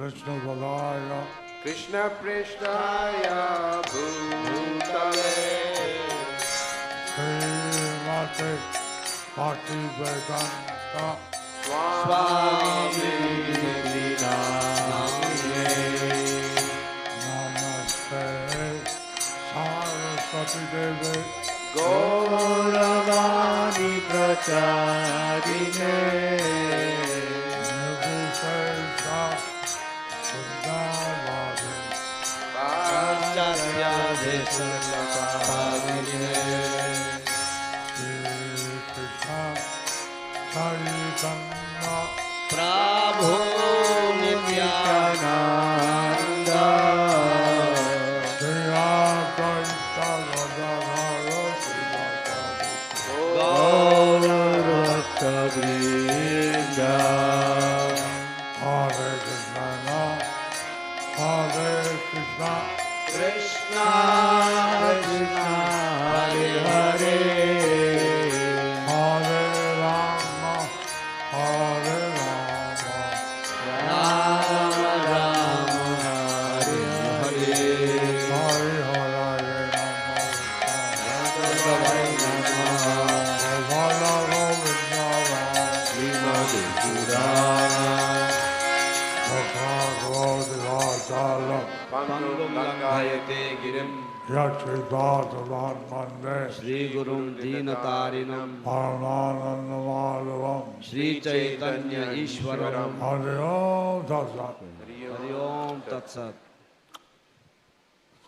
Krishna Balaya Krishna Prishnaya Bhutale Srimati Bhakti Vedanta Swami Namaste Namaste Saraswati Devi Gauravani Pracharine Nirvishesha Sundavadi Pacharya Desalatavine Sri Krishna Chaitanya Prabhu Nityananda Sri Advaita Gadadhara Srivastava Gaurata Vrinda Hare Krishna Hare Krishna Krishna Krishna Hare Hare Hare Rama Hare Rama Rama Rama Hare Hare Hare Hare Bhagavate Namaha Govinda Rama Srimati Purana Bhagavad Pangum Langayate Girim Yachidatavan Mande Shri Gurum Dinatarinam Paramananda Madhavam Shri Chaitanya Ishwaram Hare Om Tatsat. Hari Om Tat Sat.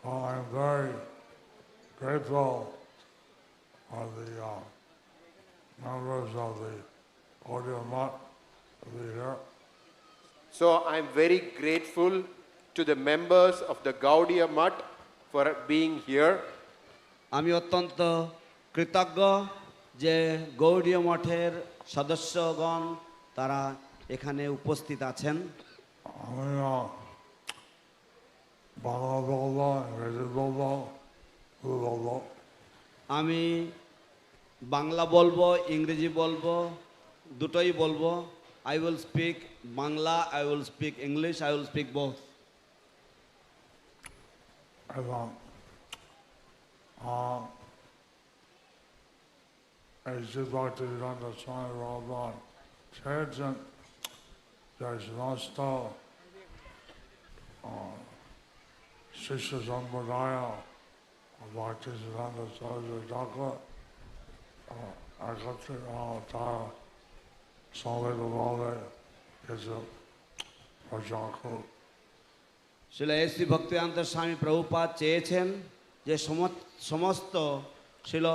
So I'm very grateful for the members of the Gaudiya Math to be here. So I'm very grateful to the members of the Gaudiya Math for being here. আমি অত্যন্ত কৃতজ্ঞ যে গৌড়ীয় মঠের সদস্যগণ তারা এখানে উপস্থিত আছেন। আমি বাংলা বলবো, ইংরেজি বলবো, উর্দু বলবো। আমি বাংলা বলবো, ইংরেজি বলবো, দুটোই বলবো। I will speak Bangla, I will speak English, I will speak both. এবং এই যে ভক্তিবিদান্ত স্বামী ভগবান চেয়েছেন যে সমস্ত শিষ্য সম্প্রদায় ভক্তিবিদান্ত সহযোগী ঠাকুর একত্রে তারা সমবেতভাবে কিছু প্রচার করুক। শিলা এসি ভক্তিবেদান্ত স্বামী প্রভুপাদ চেয়েছেন যে সমস্ত শিল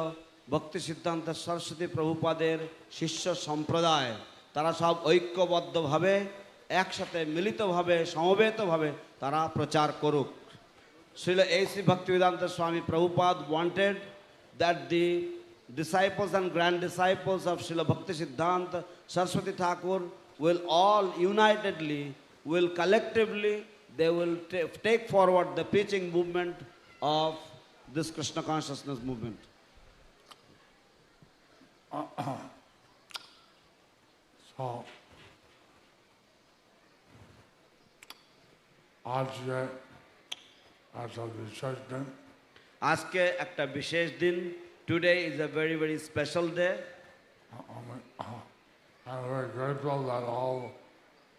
ভক্তি সিদ্ধান্ত সরস্বতী প্রভুপাদের শিষ্য সম্প্রদায় তারা সব ঐক্যবদ্ধভাবে একসাথে মিলিতভাবে সমবেতভাবে তারা প্রচার করুক। শিল এসি ভক্তিবেদান্ত স্বামী Prabhupada wanted that the disciples and grand disciples of Srila Bhakti Siddhanta Saraswati Thakur will all unitedly, will collectively, they will take forward the preaching movement of this Krishna consciousness movement. So, আজ যে একটা বিশেষ দিন আজকে একটা বিশেষ দিন, today is a very very special day. I'm very grateful that all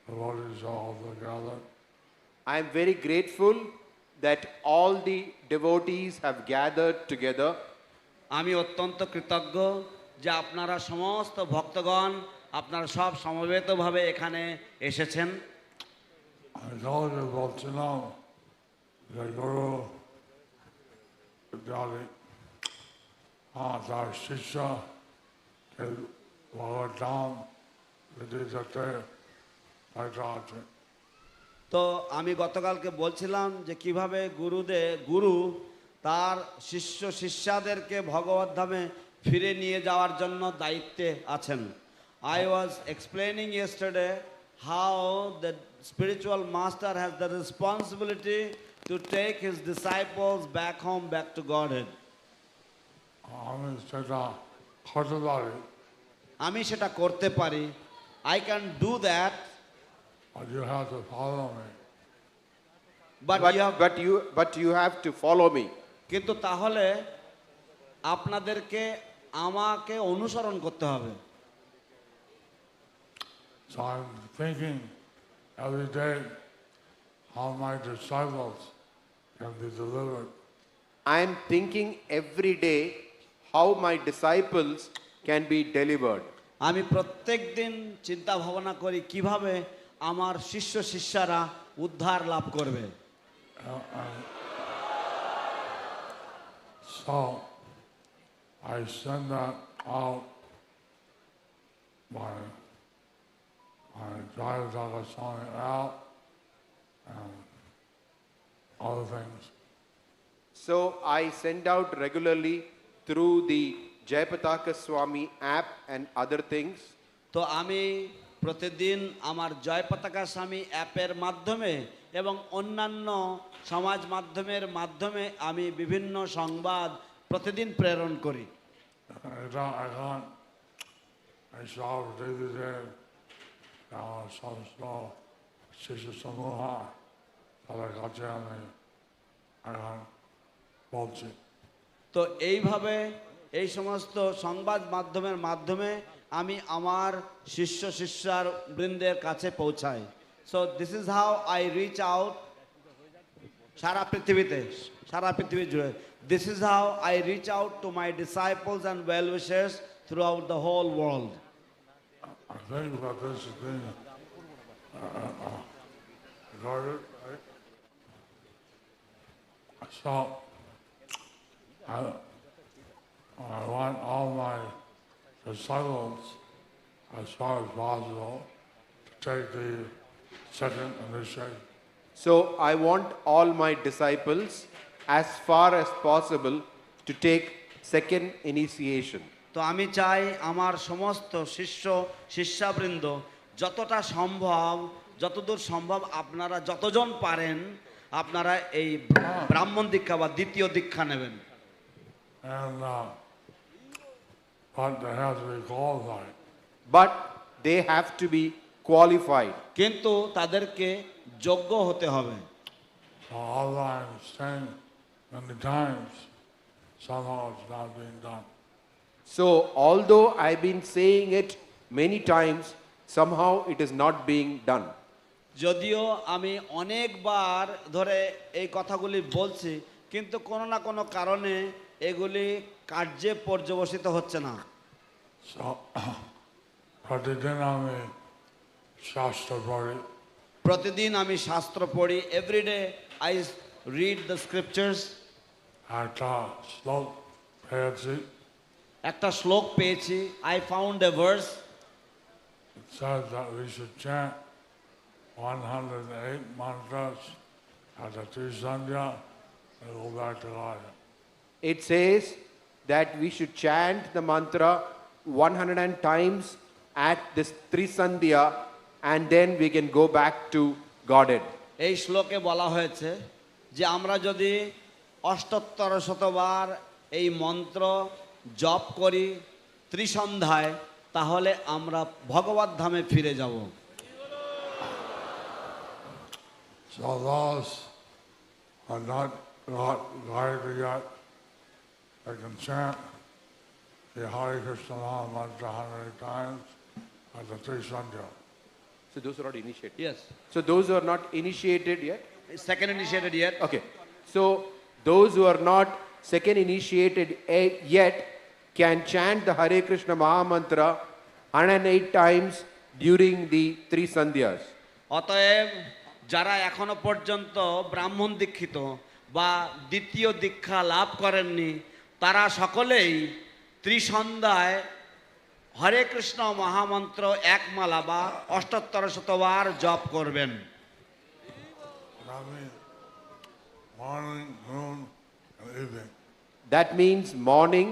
devotees are all together. I am very grateful that all the devotees have gathered together. আমি অত্যন্ত কৃতজ্ঞ যে আপনারা সমস্ত ভক্তগণ আপনারা সব সমবেতভাবে এখানে এসেছেন। আমি কাউকে বলছিলাম যে গুরু ইত্যাদি তার শিষ্য ভগবত ধাম যেতে যেতে আছে। তো আমি গতকালকে বলছিলাম যে কিভাবে গুরু তার শিষ্য শিষ্যাদেরকে ভগবত ধামে ফিরে নিয়ে যাওয়ার জন্য দায়িত্বে আছেন। I was explaining yesterday how the spiritual master has the responsibility to take his disciples back home, back to Godhead. আমি সেটা করতে পারি। আমি সেটা করতে পারি। I can do that. But you have to follow me. But but, you have- but you have to follow me. কিন্তু তাহলে আপনাদেরকে আমাকে অনুসরণ করতে হবে। So I'm thinking every day how my disciples can be delivered. I am thinking every day how my disciples can be delivered. আমি প্রত্যেক দিন চিন্তা ভাবনা করি কিভাবে আমার শিষ্য শিষ্যারা উদ্ধার লাভ করবে। So I send that out my drive song out and other things. So I send out regularly through the Jayapataka Swami app and other things. তো আমি প্রতিদিন আমার জয় পতাকা স্বামী অ্যাপের মাধ্যমে এবং অন্যান্য সমাজ মাধ্যমের মাধ্যমে আমি বিভিন্ন সংবাদ প্রতিদিন প্রেরণ করি। I saw the day শিশু সমূহ তাদের কাছে আমি এখন বলছি। তো এইভাবে এই সমস্ত সংবাদ মাধ্যমের মাধ্যমে আমি আমার শিষ্য শিষ্যার বৃন্দের কাছে পৌঁছাই। So this is how I reach out সারা পৃথিবীতে, সারা পৃথিবী জুড়ে। This is how I reach out to my disciples and well wishers throughout the whole world. I think that this is being regarded, right? So I want all my disciples, as far as possible, to take the second initiative. So I want all my disciples as far as possible to take second initiation. তো আমি চাই আমার সমস্ত শিষ্য শিষ্যাবৃন্দ যতটা সম্ভব, যতদূর সম্ভব আপনারা যতজন পারেন আপনারা এই ব্রাহ্মণ দীক্ষা বা দ্বিতীয় দীক্ষা নেবেন। And but they have to be qualified. But they have to be qualified. কিন্তু তাদেরকে যোগ্য হতে হবে। So although I'm saying many times, somehow it's not being done. So although I've been saying it many times, somehow it is not being done. যদিও আমি অনেকবার ধরে এই কথাগুলি বলছি কিন্তু কোনো না কোনো কারণে এগুলি কার্যে পর্যবসিত হচ্ছে না। So প্রতিদিন আমি শাস্ত্র পড়ি। প্রতিদিন আমি শাস্ত্র পড়ি। Everyday I read the scriptures. একটা শ্লোক পেয়েছি। একটা শ্লোক পেয়েছি। I found a verse. It says that we should chant 108 mantras at the Trisandhya and go back to life. It says that we should chant the mantra 100 times at this Trisandhya and then we can go back to Godhead. এই শ্লোকে বলা হয়েছে যে আমরা যদি ৭৮ শতবার এই মন্ত্র জপ করি ত্রিসন্ধ্যায় তাহলে আমরা ভগবত ধামে ফিরে যাব। So those are not guided yet, they can chant the Hare Krishna Maha Mantra 100 times at the Trisandhya. So those are not initiated. Yes. So those who are not initiated yet. Second initiated yet. Okay. So those who are not second initiated yet can chant the Hare Krishna Maha Mantra 108 times during the three sandhyas. অতএব যারা এখনো পর্যন্ত ব্রাহ্মণ দীক্ষিত বা দ্বিতীয় দীক্ষা লাভ করেননি তারা সকলেই ত্রিসন্ধ্যায় হরে কৃষ্ণ মহামন্ত্র এক মালা বা ৭৮ শতবার জপ করবেন। That means morning, noon, and evening. That means morning,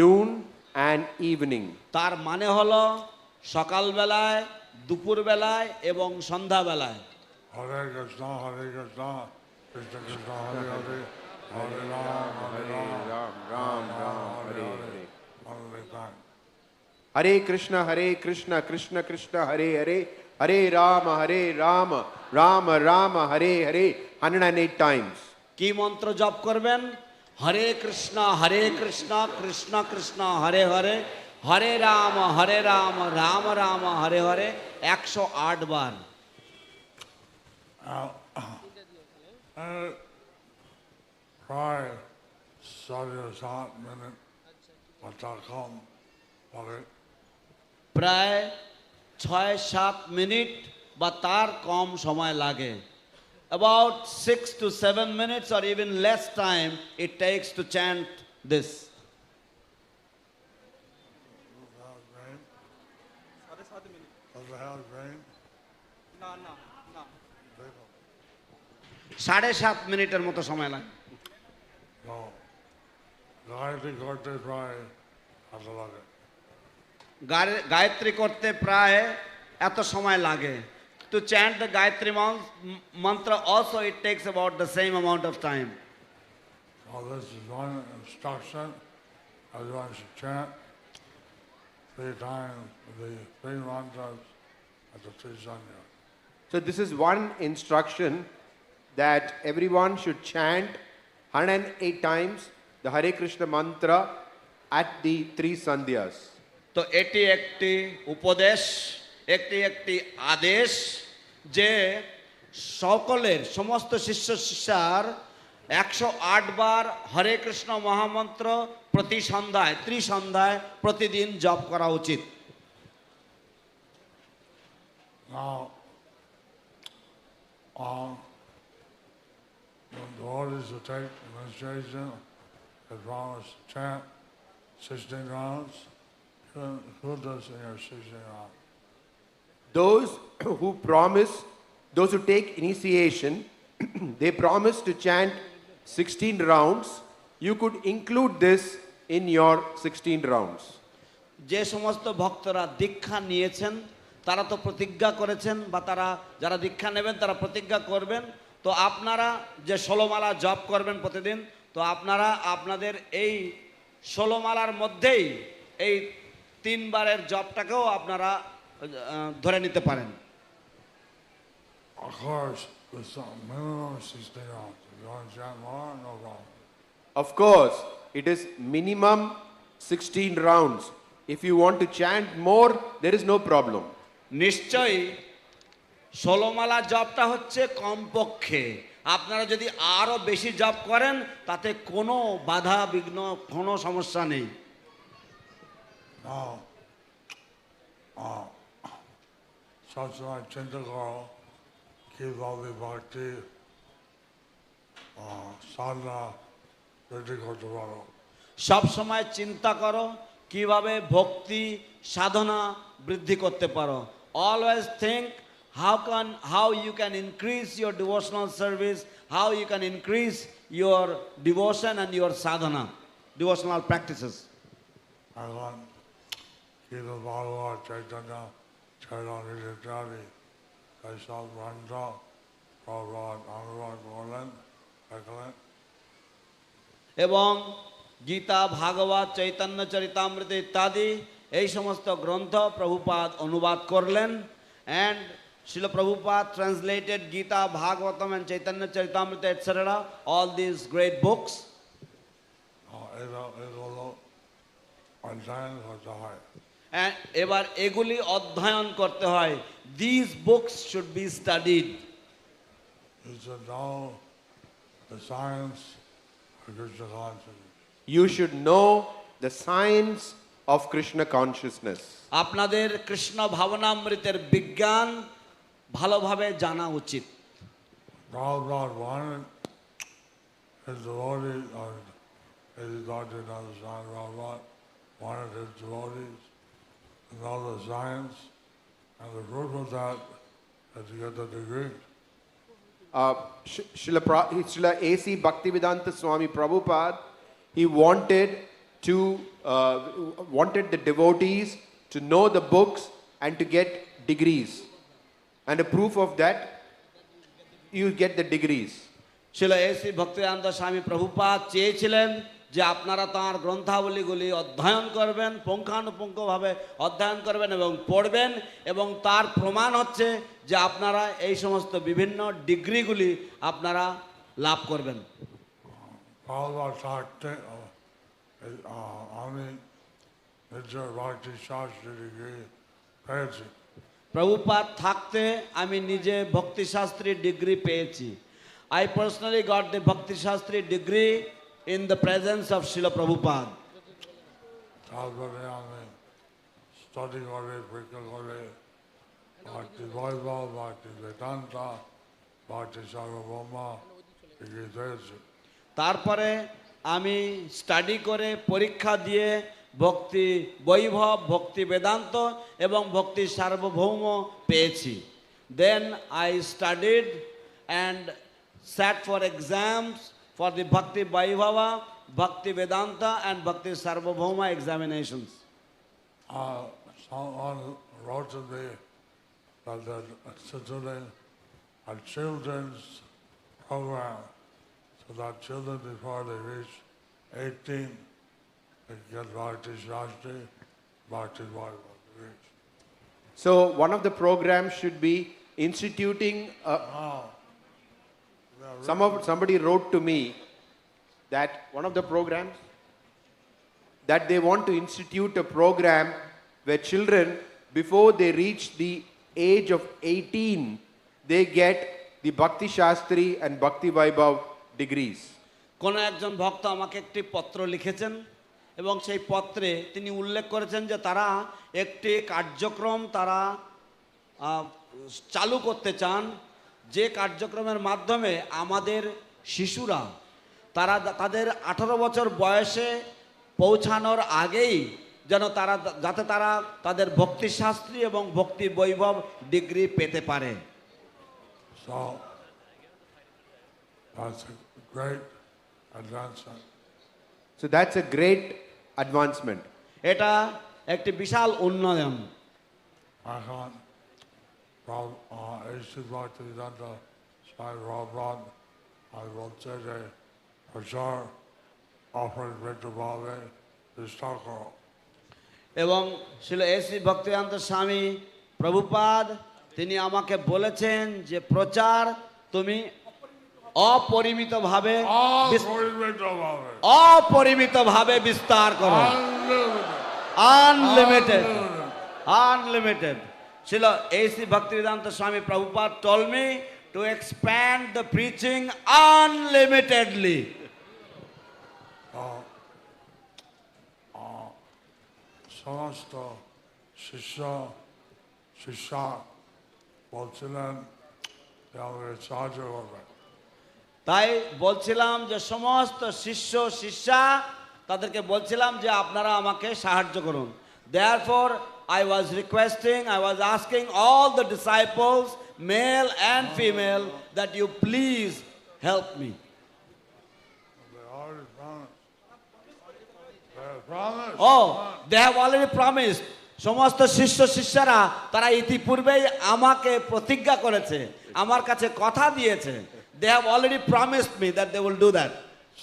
noon and evening. তার মানে হলো সকালবেলায়, দুপুরবেলায় এবং সন্ধ্যাবেলায়। Hare Krishna, Krishna Krishna, Hare Hare, Hare Ram, Ram, Ram, Hare Hare. Hare Ram. Hare Krishna, Krishna Krishna, Hare Hare, Hare Rama, Rama Rama, Hare Hare, 108 times. কি মন্ত্র জপ করবেন? হরে কৃষ্ণ কৃষ্ণ কৃষ্ণ হরে হরে, হরে রাম রাম রাম হরে হরে, 108 বার। Try study a short minute, but come, okay. প্রায় 6-7 minute বা তার কম সময় লাগে। About 6 to 7 minutes or even less time it takes to chant this. Does it have rain? 7.5 মিনিটের মতো সময় লাগে। No. Gayatri করতে প্রায় এত লাগে। গায়ত্রী করতে প্রায় এত সময় লাগে। To chant the Gayatri mantra also it takes about the same amount of time. So this is one instruction. Everyone should chant 3 times the 3 mantras at the 3 sandhyas. So this is one instruction that everyone should chant 108 times the Hare Krishna mantra at the 3 sandhyas. তো এটি একটি উপদেশ, একটি আদেশ যে সকলের সমস্ত শিষ্য শিষ্যার 108 বার হরে কৃষ্ণ মহামন্ত্র প্রতি সন্ধ্যায়, ত্রিসন্ধ্যায় প্রতিদিন জপ করা উচিত। Now, when devotees who take initiation, they promise to chant 16 rounds. Who does in your 16 rounds? Those who take initiation, they promise to chant 16 rounds. You could include this in your 16 rounds. যে সমস্ত ভক্তরা দীক্ষা নিয়েছেন তারা তো প্রতিজ্ঞা করেছেন, বা তারা যারা দীক্ষা নেবেন তারা প্রতিজ্ঞা করবেন। তো আপনারা যে 16 মালা জপ করবেন প্রতিদিন, তো আপনারা আপনাদের এই 16 মালার মধ্যেই এই 3 বারের জপটাকেও আপনারা ধরে নিতে পারেন। Of course, with some minimum 16 rounds. If you want to chant more, no problem. Of course, it is minimum 16 rounds. If you want to chant more, there is no problem. নিশ্চয়ই 16 মালা জপটা হচ্ছে কমপক্ষে। আপনারা যদি আরো বেশি জপ করেন তাতে কোনো বাধা বিঘ্ন, কোনো সমস্যা নেই। Now, Satsang Chintakaro, keep all the bhakti, sadhana, ready করতে পারো। সব সময় চিন্তা করো কিভাবে ভক্তি সাধনা বৃদ্ধি করতে পারো। Always think how you can increase your devotional service, how you can increase your devotion and your sadhana, devotional practices. এখন কিন্তু ভগবান চৈতন্য চৈতন্য ইত্যাদি এইসব গ্রন্থ ভগবান অনুবাদ করলেন দেখলেন। এবং গীতা, ভাগবত, চৈতন্য চরিতামৃত ইত্যাদি এই সমস্ত গ্রন্থ প্রভুপাদ অনুবাদ করলেন। And Srila Prabhupada translated Gita, Bhagavatam and Chaitanya Charitamrita etc. all these great books. এগুলো অধ্যয়ন করতে হয়। And এবার এগুলি অধ্যয়ন করতে হয়। These books should be studied. You should know the science of Krishna consciousness. You should know the science of Krishna consciousness. আপনাদের কৃষ্ণ ভাবনামৃতের বিজ্ঞান ভালোভাবে জানা উচিত। Prabhupada wanted his devotees, his doctor to understand Prabhupada wanted his devotees to know the science, and the proof of that is to get the degree. Srila A.C. Bhaktivedanta Swami Prabhupada, he wanted the devotees to know the books and to get degrees. And a proof of that, you get the degrees. Shila AC Bhaktivedanta স্বামী প্রভুপাদ চেয়েছিলেন যে আপনারা তাঁর গ্রন্থাবলীগুলি অধ্যয়ন করবেন, পুঙ্খানুপুঙ্খভাবে অধ্যয়ন করবেন এবং পড়বেন, এবং তার প্রমাণ হচ্ছে যে আপনারা এই সমস্ত বিভিন্ন ডিগ্রিগুলি আপনারা লাভ করবেন। Prabhupada থাকতে আমি নিজের ভক্তি শাস্ত্রী ডিগ্রি পেয়েছি। প্রভুপাদ থাকতে আমি নিজে ভক্তিশাস্ত্রী ডিগ্রি পেয়েছি। I personally got the Bhakti Shastri degree in the presence of Srila Prabhupada. তারপরে আমি স্টাডি করে পরীক্ষা করে ভক্তি বৈভব, ভক্তি বেদান্তা, ভক্তি সার্বভৌমা ডিগ্রি পেয়েছি। তারপরে আমি স্টাডি করে পরীক্ষা দিয়ে ভক্তি বৈভব, ভক্তি বেদান্ত এবং ভক্তি সার্বভৌম পেয়েছি। Then I studied and sat for exams for the Bhakti Vaibhava, Bhakti Vedanta and Bhakti Sarvabhauma examinations. Someone wrote to me that they're instituting a children's program so that children before they reach 18 they get Bhakti Shastri, Bhakti Vaibhava degrees. So one of the programs should be instituting somebody wrote to me that one of the programs that they want to institute a program where children before they reach the age of 18 they get the Bhakti Shastri and Bhakti Vaibhav degrees. কোন একজন ভক্ত আমাকে একটি পত্র লিখেছেন এবং সেই পত্রে তিনি উল্লেখ করেছেন যে তারা একটি কার্যক্রম তারা চালু করতে চান, যে কার্যক্রমের মাধ্যমে আমাদের শিশুরা তারা তাদের 18 বছর বয়সে পৌঁছানোর আগেই যেন তারা যাতে তারা তাদের ভক্তিশাস্ত্রী এবং ভক্তি বৈভব ডিগ্রি পেতে পারে। So that's a great advancement. So that's a great advancement. এটা একটি বিশাল উন্নয়ন। এখন এই ভক্তি বেদান্ত স্বামী প্রভুপাদ আমি বলছে যে প্রচার অপরিবৃতভাবে বিস্তার করো। এবং শ্রীল এসি ভক্তিবেদান্ত স্বামী প্রভুপাদ তিনি আমাকে বলেছেন যে প্রচার তুমি অপরিমিতভাবে অপরিমিতভাবে বিস্তার করো। Unlimited unlimited Srila AC Bhaktivedanta স্বামী Prabhupada told me to expand the preaching unlimitedly. সমস্ত শিষ্যা বলছিলেন যে আমাকে সাহায্য করবেন। তাই বলছিলাম যে সমস্ত শিষ্য শিষ্যা তাদেরকে বলছিলাম যে আপনারা আমাকে সাহায্য করুন। Therefore I was requesting, I was asking all the disciples, male and female, that you please help me. They already promised. They have promised. Oh, they have already promised. সমস্ত শিষ্য শিষ্যরা তারা ইতিপূর্বেই আমাকে প্রতিজ্ঞা করেছে, আমার কাছে কথা দিয়েছে। They have already promised me that they will do that.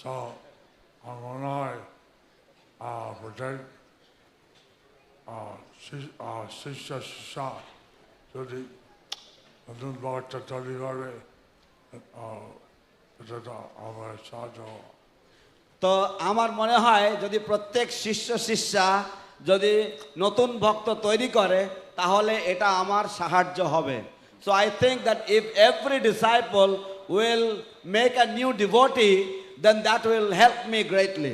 So I'm going to protect শিষ্যা যদি নতুন বাচ্চা তৈরি করে এটা আমার সাহায্য। তো আমার মনে হয় যদি প্রত্যেক শিষ্য শিষ্যা যদি নতুন ভক্ত তৈরি করে তাহলে এটা আমার সাহায্য হবে। So I think that if every disciple will make a new devotee, then that will help me greatly.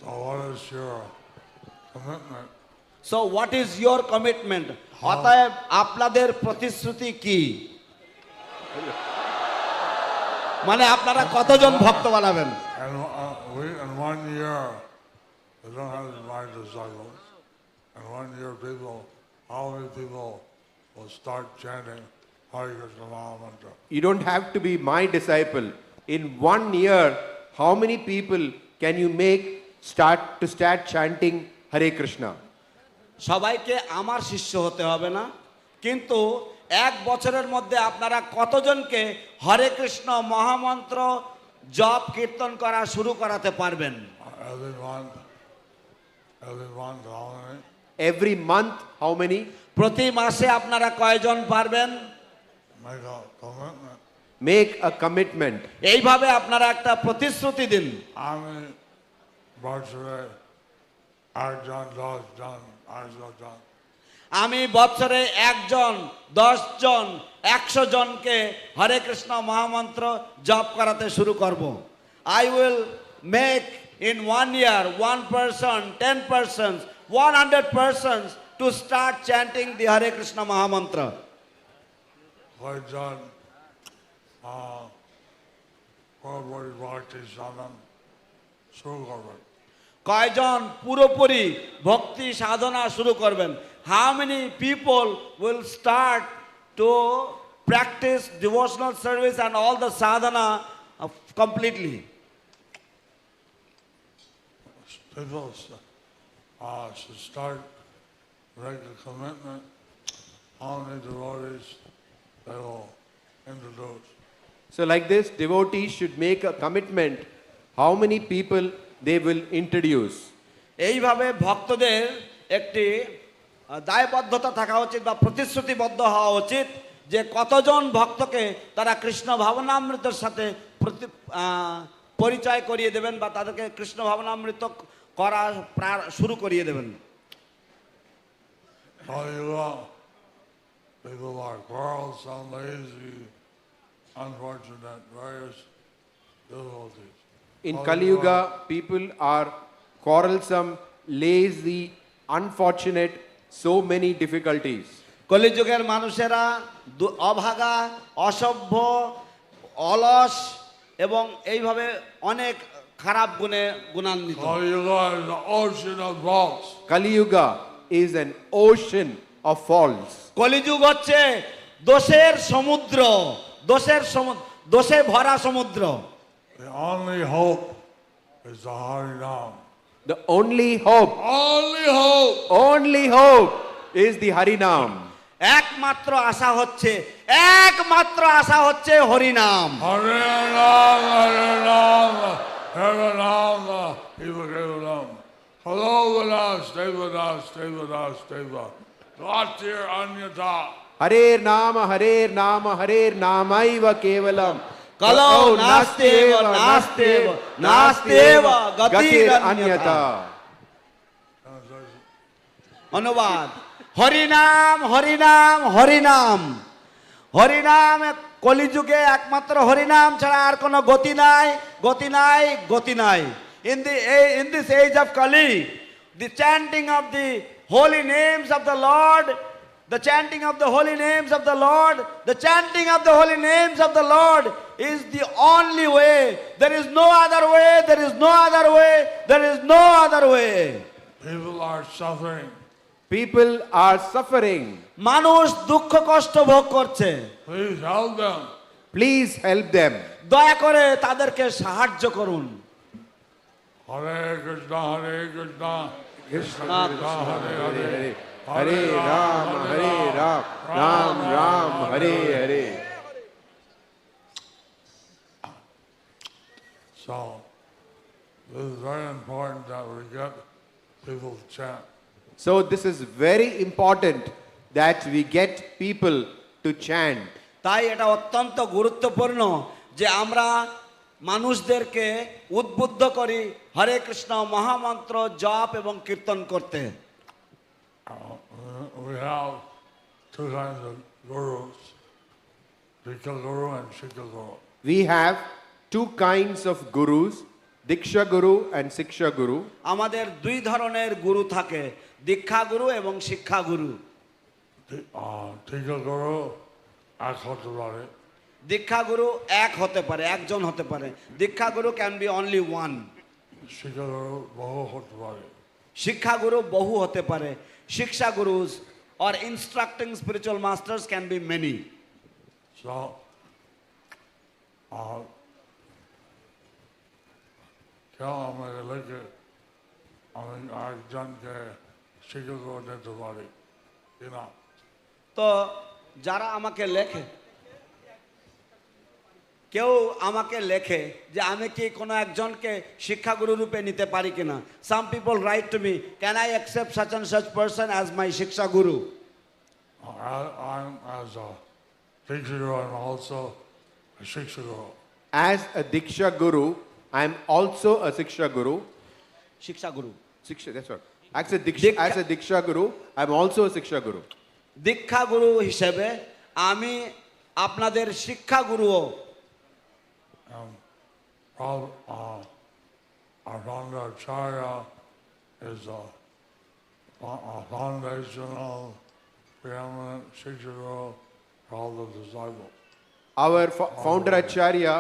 So what is your commitment? So what is your commitment? অতএব আপনাদের প্রতিশ্রুতি কি? মানে আপনারা কতজন ভক্ত বানাবেন? And in 1 year, we don't have to mind disciples. In 1 year, how many people will start chanting Hare Krishna Mahamantra? You don't have to be my disciple. In 1 year, how many people can you make start chanting Hare Krishna? সবাইকে আমার শিষ্য হতে হবে না, কিন্তু 1 বছরের মধ্যে আপনারা কতজনকে হরে কৃষ্ণ মহামন্ত্র জপ কীর্তন করা শুরু করাতে পারবেন? every month, how many? Every month, how many? প্রতি মাসে আপনারা কয়জন পারবেন? Make a commitment. Make a commitment. এইভাবে আপনারা একটা প্রতিশ্রুতি দিন। আমি বছরে একজন 10 জন 100 জন আমি বছরে 1 জন 10 জন 100 জনকে হরে কৃষ্ণ মহামন্ত্র জপ করাতে শুরু করব। I will make in 1 year 1 person, 10 persons, 100 persons to start chanting the Hare Krishna Mahamantra. কয়েকজন পুরোপুরি ভক্তি সাধন শুরু করবেন? কয়জন পুরোপুরি ভক্তি সাধনা শুরু করবেন? How many people will start to practice devotional service and all the sadhana completely? People should start make a commitment how many devotees they will introduce. So like this, devotees should make a commitment how many people they will introduce. এইভাবে ভক্তদের একটি দায়বদ্ধতা থাকা উচিত বা প্রতিশ্রুতিবদ্ধ হওয়া উচিত যে কতজন ভক্তকে তারা কৃষ্ণ ভাবনামৃতের সাথে পরিচয় করিয়ে দেবেন বা তাদেরকে কৃষ্ণ ভাবনামৃত করা শুরু করিয়ে দেবেন। People are quarrelsome, lazy, unfortunate, various difficulties. In Kali Yuga, people are quarrelsome, lazy, unfortunate, so many difficulties. কলিযুগের মানুষেরা অভাগা, অসভ্য, অলস এবং এইভাবে অনেক খারাপ গুণে গুণান্বিত। Kali Yuga is the ocean of faults. Kali Yuga is an ocean of faults. কলিযুগ হচ্ছে দোষের সমুদ্র, দোষে ভরা সমুদ্র। The only hope is the Harinam. The only hope is the Harinam. একমাত্র আশা হচ্ছে হরিনাম। Harinam, Harinam, Harinam, Harinam. Hello with us, stay with us, stay with us, stay with us. Gatir Anyata. Harer Nama, Harer Namaiva Kevalam. Kalau nasteva gatir anyata. অনুবাদ, হরিনাম হরিনাম হরিনাম হরিনাম। কলিযুগে একমাত্র হরিনাম ছাড়া আর কোনো গতি নাই, গতি নাই, গতি নাই। In this age of Kali, the chanting of the holy names of the Lord, the chanting of the holy names of the Lord, the chanting of the holy names of the Lord is the only way. There is no other way, there is no other way, there is no other way. People are suffering. People are suffering. মানুষ দুঃখ কষ্ট ভোগ করছে। Please help them. Please help them. দয়া করে তাদেরকে সাহায্য করুন। Hare Krishna, Hare Krishna, Krishna Krishna, Hare Hare, Hare Ram, Ram Ram, Hare Hare. So, this is very important that we get people to chant. So this is very important that we get people to chant. তাই এটা অত্যন্ত গুরুত্বপূর্ণ যে আমরা মানুষদেরকে উদ্বুদ্ধ করি হরে কৃষ্ণ মহামন্ত্র জপ এবং কীর্তন করতে। We have two kinds of gurus, Diksha Guru and Shiksha Guru. We have two kinds of gurus, Diksha Guru and Siksha Guru. আমাদের দুই ধরনের গুরু থাকে, দীক্ষা গুরু এবং শিক্ষা গুরু। Diksha Guru এক হতে পারে, দীক্ষা গুরু এক হতে পারে, একজন হতে পারে। দীক্ষা গুরু ক্যান বি অনলি ওয়ান। শিক্ষা গুরু বহু হতে পারে। শিক্ষা গুরু বহু হতে পারে। শিক্ষা গুরুস or instructing spiritual masters can be many. So, কেউ আমাকে লেখে আমি একজনকে শিক্ষা গুরু দিতে পারি কিনা? তো যারা আমাকে লেখে কেউ আমাকে লেখে যে আমি কি কোনো একজনকে শিক্ষাগুরু রূপে নিতে পারি কিনা। Some people right to me, can I accept such and such person as my শিক্ষা গুরু। I'm as a Diksha Guru, I'm also a Shiksha Guru. As a Diksha Guru, I am also a Siksha Guru. শিক্ষা গুরু, Siksha, that's right. As a Diksha Guru, I am also a Siksha Guru. দীক্ষা গুরু হিসেবে আমি আপনাদের শিক্ষা গুরুও। Our founder Acharya is a foundational, preeminent Shiksha Guru for all the disciples. Our founder Acharya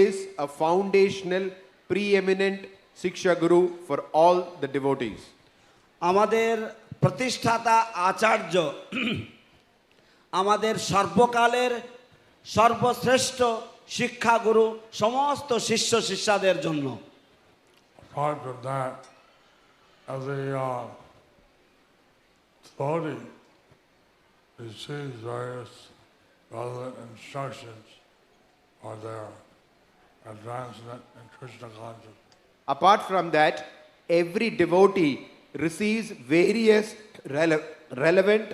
is a foundational, preeminent Siksha Guru for all the devotees. আমাদের প্রতিষ্ঠাতা আচার্য আমাদের সর্বকালের সর্বশ্রেষ্ঠ শিক্ষাগুরু সমস্ত শিষ্য শিষ্যাদের জন্য। Apart from that, every devotee receives various relevant instructions for their advancement in Krishna consciousness. Apart from that, every devotee receives various relevant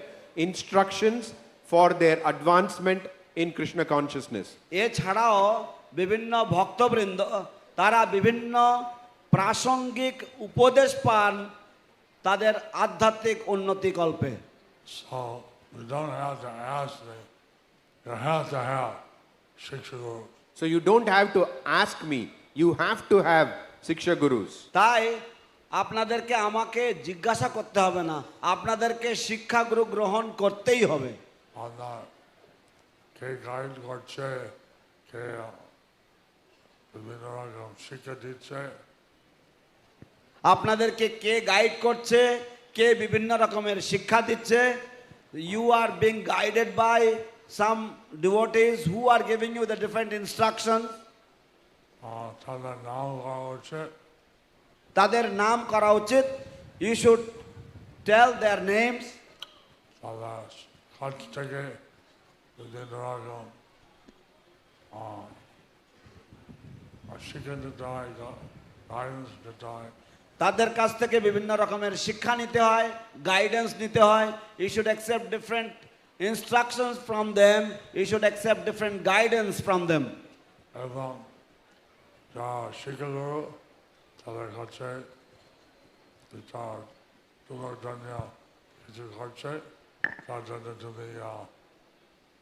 instructions for their advancement in Krishna consciousness. এছাড়াও বিভিন্ন ভক্তবৃন্দ তারা বিভিন্ন প্রাসঙ্গিক উপদেশ পান তাদের আধ্যাত্মিক উন্নতি কল্পে। So we don't have to ask me, you have to have Shiksha Guru. So you don't have to ask me, you have to have Siksha Gurus. তাই আপনাদেরকে আমাকে জিজ্ঞাসা করতে হবে না, আপনাদেরকে শিক্ষাগুরু গ্রহণ করতেই হবে। On that, কে গাইড করছে, কে বিভিন্ন রকম শিক্ষা দিচ্ছে, আপনাদেরকে কে গাইড করছে, কে বিভিন্ন রকমের শিক্ষা দিচ্ছে। You are being guided by some devotees who are giving you the different instruction. তাদের নাম করা হচ্ছে, তাদের নাম করা উচিত। You should tell their names. তাদের কাছ থেকে বিভিন্ন রকম শিক্ষা দিতে হয়, গাইডেন্স দিতে হয়। তাদের কাছ থেকে বিভিন্ন রকমের শিক্ষা নিতে হয়, গাইডেন্স নিতে হয়। You should accept different instructions from them, you should accept different guidance from them. এবং যারা শিক্ষাগুরু তাদের কাছে তার তোমার জন্য কিছু করছে, তার জন্য তুমি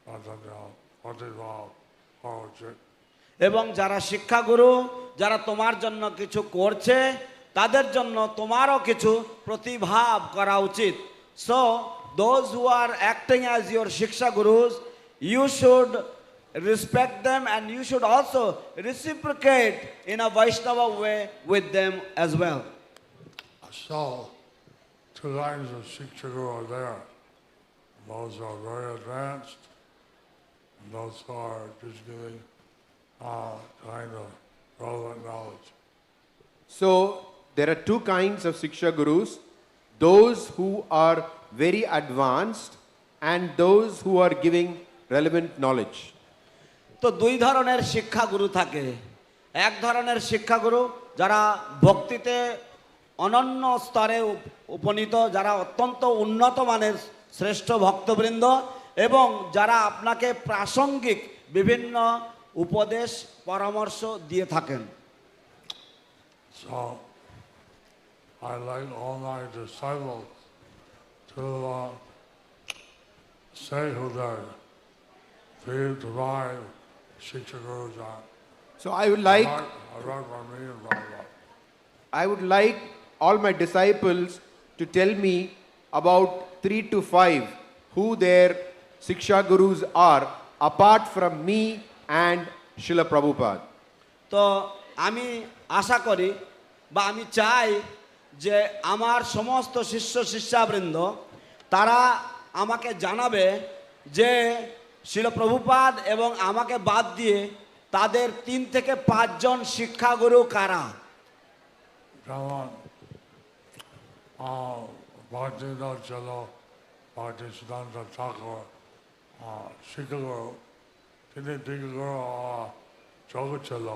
তার জন্য প্রতিভাব হওয়া উচিত। এবং যারা শিক্ষাগুরু যারা তোমার জন্য কিছু করছে তাদের জন্য তোমারও কিছু প্রতিভাব করা উচিত। So those who are acting as your শিক্ষা gurus, you should respect them and you should also reciprocate in a Vaishnava way with them as well. So, two kinds of Shiksha Guru are there. Those who are very advanced, and those who are just giving kind of relevant knowledge. So there are two kinds of Siksha Gurus, those who are very advanced and those who are giving relevant knowledge. তো দুই ধরনের শিক্ষাগুরু থাকে। এক ধরনের শিক্ষাগুরু যারা ভক্তিতে অনন্য স্তরে উপনীত, যারা অত্যন্ত উন্নত মানের শ্রেষ্ঠ ভক্তবৃন্দ এবং যারা আপনাকে প্রাসঙ্গিক বিভিন্ন উপদেশ পরামর্শ দিয়ে থাকেন। So, I like all my disciples to say who their five Shiksha Gurus are. So I would like I wrote for me and Bhagavad. I would like all my disciples to tell me about 3 to 5 who their Siksha Gurus are apart from me and Srila Prabhupada. তো আমি আশা করি বা আমি চাই যে আমার সমস্ত শিষ্য শিষ্যাবৃন্দ তারা আমাকে জানাবে যে শিল প্রভুপাদ এবং আমাকে বাদ দিয়ে তাদের 3 থেকে 5 জন শিক্ষাগুরু কারা। যেমন ভক্তিনাথ ছিল ভক্তি সিদ্ধান্ত ঠাকুর শিক্ষাগুরু, তিনি দিকে করে জগৎ ছিল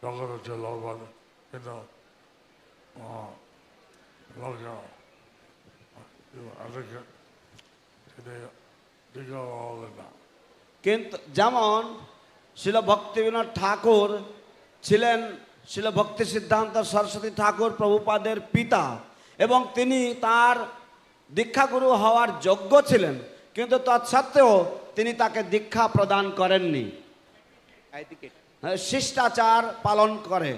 জগৎ ছিল বলে কিন্তু লোকে আজকে তিনি দিকে হবে না কিন্তু যেমন শিল ভক্তিবিনোদ ঠাকুর ছিলেন শিল ভক্তি সিদ্ধান্ত সরস্বতী ঠাকুর প্রভুপাদের পিতা এবং তিনি তার দীক্ষাগুরু হওয়ার যোগ্য ছিলেন, কিন্তু তৎসত্ত্বেও তিনি তাকে দীক্ষা প্রদান করেননি। শিষ্টাচার পালন করে,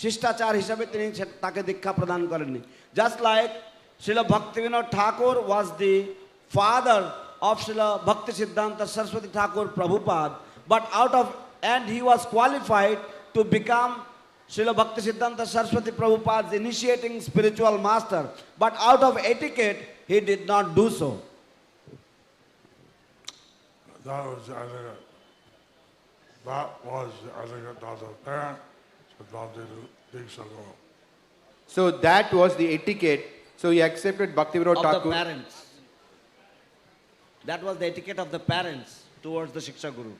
শিষ্টাচার হিসাবে তিনি তাকে দীক্ষা প্রদান করেননি। Just like Srila Bhaktivinoda Thakur was the father of Srila Bhakti Siddhanta Saraswati Thakur Prabhupada, but and he was qualified to become Srila Bhakti Siddhanta Saraswati Prabhupada's initiating spiritual master, but out of etiquette he did not do so. That was the etiquette. That was the etiquette of the parent, so not the Diksha Guru. So that was the etiquette. So he accepted Bhaktivinoda Of the Thakur. parents. That was the etiquette of the parents towards the Shiksha Guru.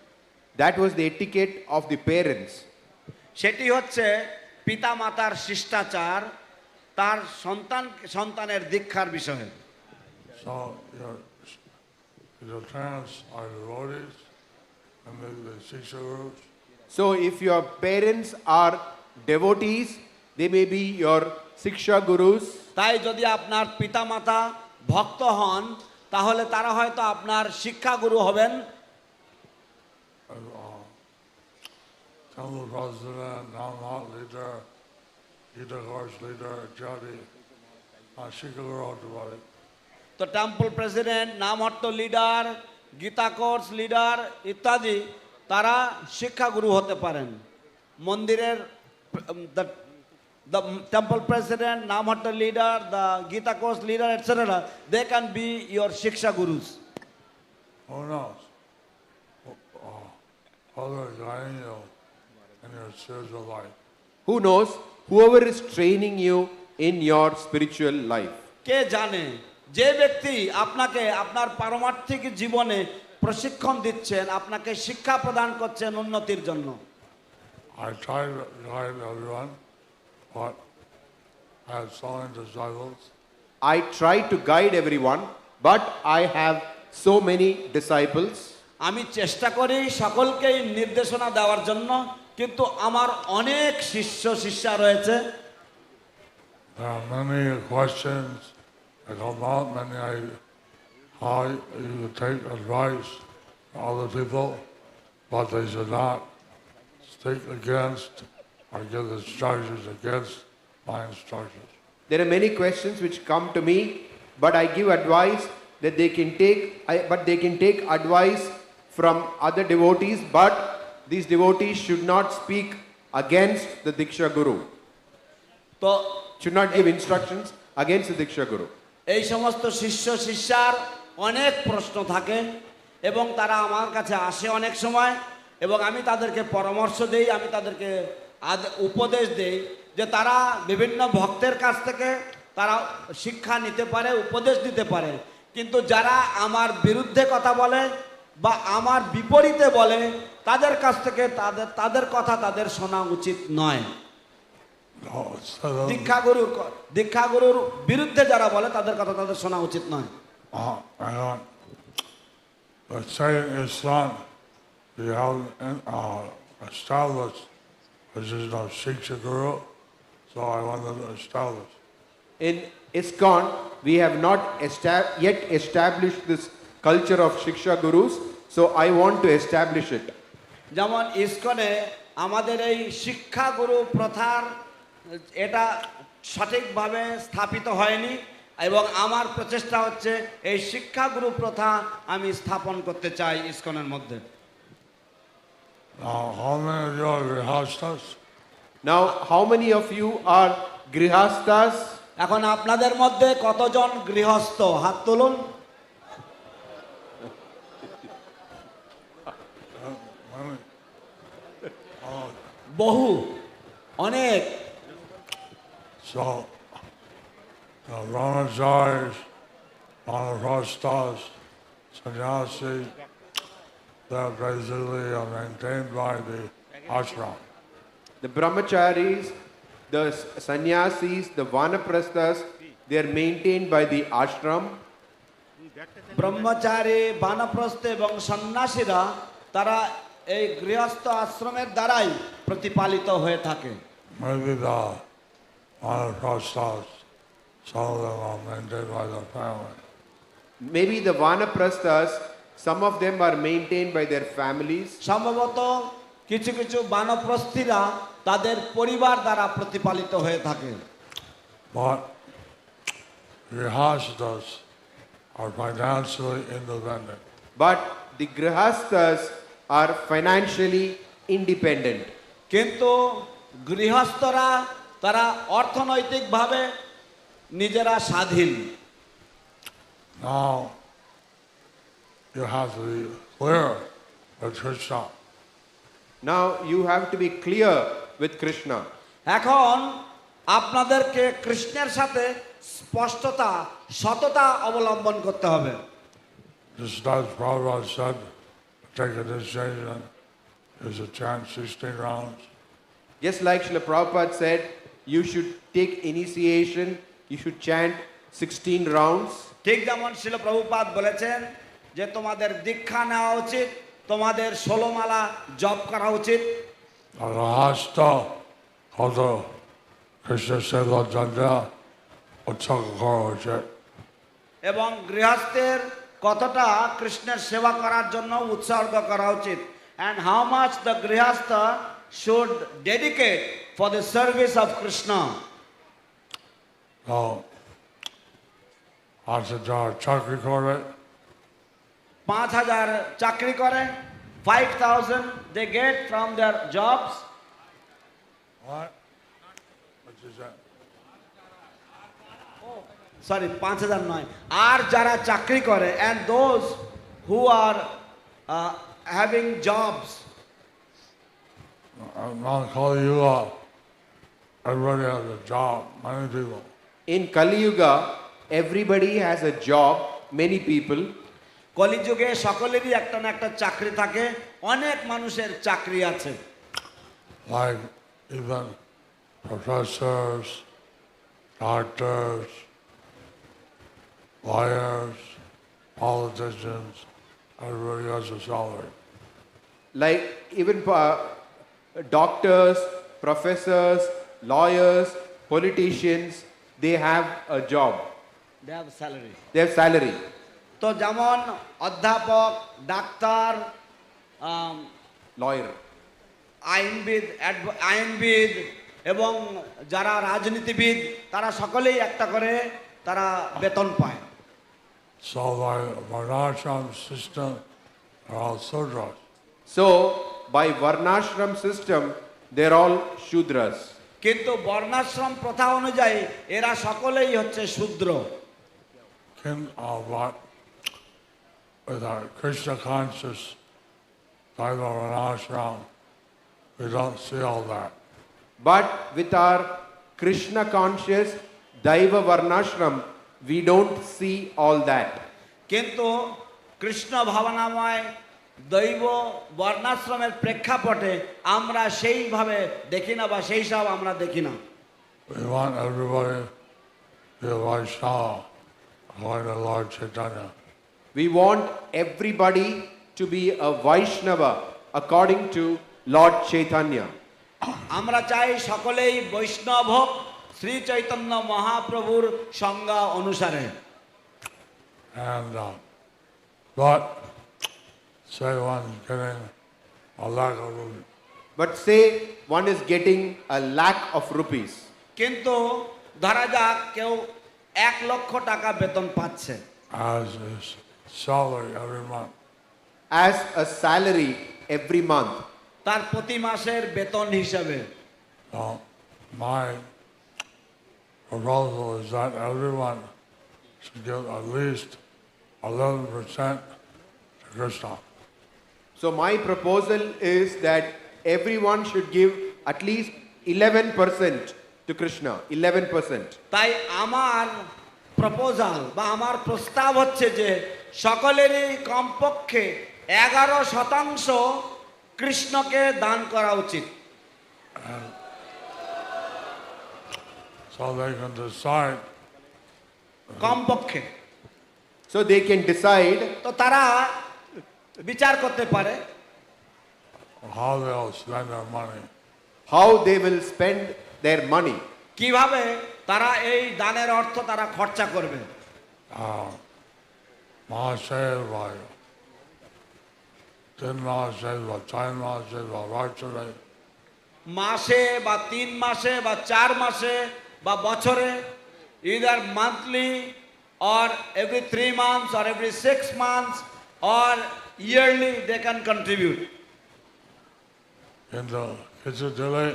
That was the etiquette of the parents. সেটি হচ্ছে পিতা মাতার শিষ্টাচার তার সন্তানের দীক্ষার বিষয়ে। So your parents are devotees and the Diksha Gurus. So if your parents are devotees, they may be your Siksha Gurus. তাই যদি আপনার পিতা মাতা ভক্ত হন তাহলে তারা হয়তো আপনার শিক্ষাগুরু হবেন। Temple President, Namhat leader, Gita Course leader, Jati, Shikha Guru Devotee. তো temple president, Namhatta leader, Gita course leader ইত্যাদি তারা শিক্ষাগুরু হতে পারেন। মন্দিরের the temple president, Namhatta leader, the Gita course leader, etc. They can be your Shiksha Gurus. Who knows? Other guiding you in your spiritual life. Who knows? Whoever is training you in your spiritual life. কে জানে যে ব্যক্তি আপনাকে আপনার পারমার্থিক জীবনে প্রশিক্ষণ দিচ্ছেন, আপনাকে শিক্ষা প্রদান করছেন উন্নতির জন্য। I try to guide everyone, but I have so many disciples. I try to guide everyone, but I have so many disciples. আমি চেষ্টা করি সকলকেই নির্দেশনা দেওয়ার জন্য, কিন্তু আমার অনেক শিষ্য শিষ্যা রয়েছে। There are many questions that come up, how you take advice from other people, but they should not stick against or give instructions against my instructions. There are many questions which come to me, but I give advice that they can take advice from other devotees, but these devotees should not speak against the Diksha Guru. তো Should not give instructions against the Diksha Guru. এই সমস্ত শিষ্য শিষ্যার অনেক প্রশ্ন থাকে এবং তারা আমার কাছে আসে অনেক সময়, এবং আমি তাদেরকে পরামর্শ দেই, আমি তাদেরকে উপদেশ দেই যে তারা বিভিন্ন ভক্তের কাছ থেকে তারা শিক্ষা নিতে পারে, উপদেশ দিতে পারে, কিন্তু যারা আমার বিরুদ্ধে কথা বলে বা আমার বিপরীতে বলে তাদের কাছ থেকে তাদের কথা তাদের শোনা উচিত নয়। দীক্ষাগুরুর বিরুদ্ধে যারা বলে তাদের কথা তাদের শোনা উচিত নয়। Let's say in Islam, you have established which is no Shiksha Guru, so I wanted to establish. In ISKCON, we have not yet established this culture of Shiksha Gurus, so I want to establish it. যেমন ইসকনে আমাদের এই শিক্ষাগুরু প্রথার এটা সঠিকভাবে স্থাপিত হয়নি, এবং আমার প্রচেষ্টা হচ্ছে এই শিক্ষাগুরু প্রথা আমি স্থাপন করতে চাই ইসকনের মধ্যে। Now, how many of you are Grihastas? এখন আপনাদের মধ্যে কতজন গৃহস্থ হাত তুলুন। বহু, অনেক। So, brahmacharis, vanaprasthas, sannyasi, they're basically maintained by the ashram. The brahmacharis, the sannyasis, the vanaprasthas, they are maintained by the ashram. ব্রহ্মচারী বানপ্রস্থ এবং সন্ন্যাসীরা তারা এই গৃহস্থ আশ্রমের দ্বারাই প্রতিপালিত হয়ে থাকে। Maybe the vanaprasthas, some of them are maintained by their family. Maybe the vanaprasthas, some of them are maintained by their families. সম্ভবত কিছু কিছু বানপ্রস্থীরা তাদের পরিবার দ্বারা প্রতিপালিত হয়ে থাকে। But grihasthas are financially independent. But the grihasthas are financially independent. কিন্তু গৃহস্থরা তারা অর্থনৈতিকভাবে নিজেরা স্বাধীন। Now, you have to be clear with Krishna. Now you have to be clear with Krishna. এখন আপনাদেরকে কৃষ্ণের সাথে স্পষ্টতা সততা অবলম্বন করতে হবে। Just as Prabhupada said, take a decision is to chant 16 rounds. Just like Srila Prabhupada said, you should take initiation, you should chant 16 rounds. ঠিক যেমন শিল প্রভুপাদ বলেছেন যে তোমাদের দীক্ষা নেওয়া উচিত, তোমাদের 16 মালা জপ করা উচিত। Arahasta, Koto, Krishna Seva Janja, Utsakakaro. এবং গৃহস্থের কতটা কৃষ্ণের সেবা করার জন্য উৎসর্গ করা উচিত। and how much the grihastha should dedicate for the service of Krishna. So, Achajar Chakri Kore, 5000 চাকরি করে, 5000 they get from their jobs. what? What is that? Sorry 5000 নয়, আর যারা চাকরি করে and those who are having jobs. Not Kali Yuga, everybody has a job, many people. In Kali Yuga, everybody has a job, many people. কলিযুগে সকলেরই একটা না একটা চাকরি থাকে, অনেক মানুষের চাকরি আছে। Like even professors, doctors, lawyers, politicians, everybody has a salary. Like even doctors, professors, lawyers, politicians, they have a job. They have salary. They have salary. তো যেমন অধ্যাপক, ডাক্তার, Lawyer. আইনবিদ এবং যারা রাজনীতিবিদ তারা সকলেই একটা করে তারা বেতন পায়। So by Varnashram system, they're all Sudras. So by Varnashram system, they're all Shudras. কিন্তু বর্ণাশ্রম প্রথা অনুযায়ী এরা সকলেই হচ্ছে শূদ্র। But with our Krishna conscious Daiva Varnashram, we don't see all that. But with our Krishna conscious Daiva Varnashram, we don't see all that. কিন্তু কৃষ্ণ ভাবনাময় দৈব বর্ণাশ্রমের প্রেক্ষাপটে আমরা সেইভাবে দেখি না বা সেই সব আমরা দেখি না। We want everybody to be a Vaishnava, according to Lord Chaitanya. We want everybody to be a Vaishnava according to Lord Chaitanya. আমরা চাই সকলেই বৈষ্ণব হোক শ্রী চৈতন্য মহাপ্রভুর সংজ্ঞা অনুসারে। And but say one's getting a lakh of rupees. But say one is getting a lakh of rupees. কিন্তু ধরা যাক কেউ 1 লক্ষ টাকা বেতন পাচ্ছে As his salary every month. As a salary every month. তার প্রতি মাসের বেতন হিসাবে। So my proposal is that everyone should give at least 11% to Krishna. So my proposal is that everyone should give at least 11% to Krishna. 11%. তাই আমার proposal বা আমার প্রস্তাব হচ্ছে যে সকলেরই কমপক্ষে 11% কৃষ্ণকে দান করা উচিত। So they can decide কমপক্ষে So they can decide তো তারা বিচার করতে পারে how they'll spend their money. how they will spend their money. কিভাবে তারা এই দানের অর্থ তারা খরচা করবে। Mahasaya by 10 Mahasaya by 10 Mahasaya by Rachare. মাসে বা 3 মাসে বা 4 মাসে বা বছরে, either monthly or every 3 months or every 6 months or yearly they can contribute. Into Kichudili,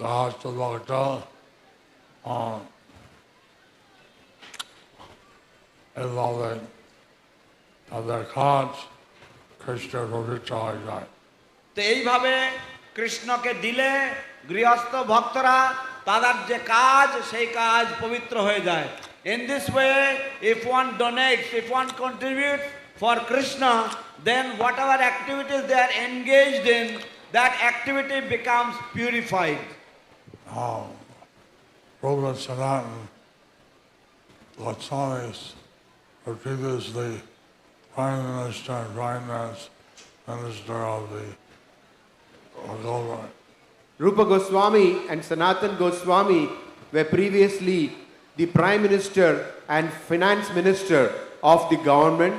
Gahasta Bhakta, involving of their cards, Krishna Pavitra like that. তো এইভাবে কৃষ্ণকে দিলে গৃহস্থ ভক্তরা তাদের যে কাজ সেই কাজ পবিত্র হয়ে যায়। In this way, if one donates, if one contributes for Krishna, then whatever activities they are engaged in, that activity becomes purified. Prabhupada Sanatan Goswamis were previously Prime Minister and Finance Minister of the government. Rupa Goswami and Sanatan Goswami were previously the Prime Minister and Finance Minister of the government.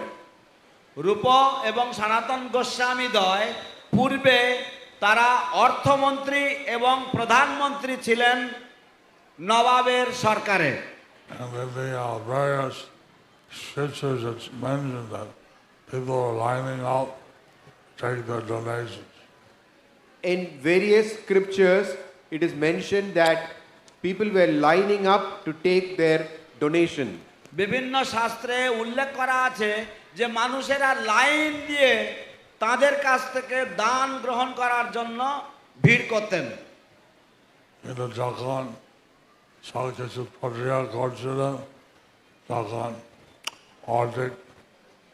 রূপ এবং সনাতন গোস্বামী দ্বয় পূর্বে তারা অর্থমন্ত্রী এবং প্রধানমন্ত্রী ছিলেন নবাবের সরকারে। And in the various scriptures it's mentioned that people are lining up to take their donations. In various scriptures, it is mentioned that people were lining up to take their donation. বিভিন্ন শাস্ত্রে উল্লেখ করা আছে যে মানুষেরা line দিয়ে তাদের কাছ থেকে দান গ্রহণ করার জন্য ভিড় করতেন। কিন্তু যখন সব কিছু প্রক্রিয়া করছিল তখন অর্ধেক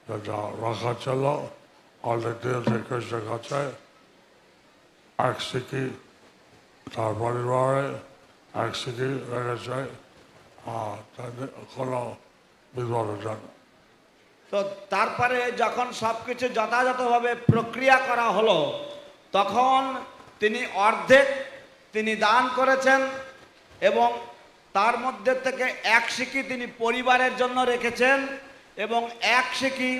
যেটা রাখা ছিল অর্ধেক দিয়েছে কৃষ্ণের কাছে, এক সিকি তার পরিবারে, এক সিকি রেখেছে কোনো বিপদের জন্য। তো তারপরে যখন সবকিছু যথাযথভাবে প্রক্রিয়া করা হলো তখন তিনি অর্ধেক তিনি দান করেছেন এবং তার মধ্যে থেকে এক সিকি তিনি পরিবারের জন্য রেখেছেন এবং এক সিকি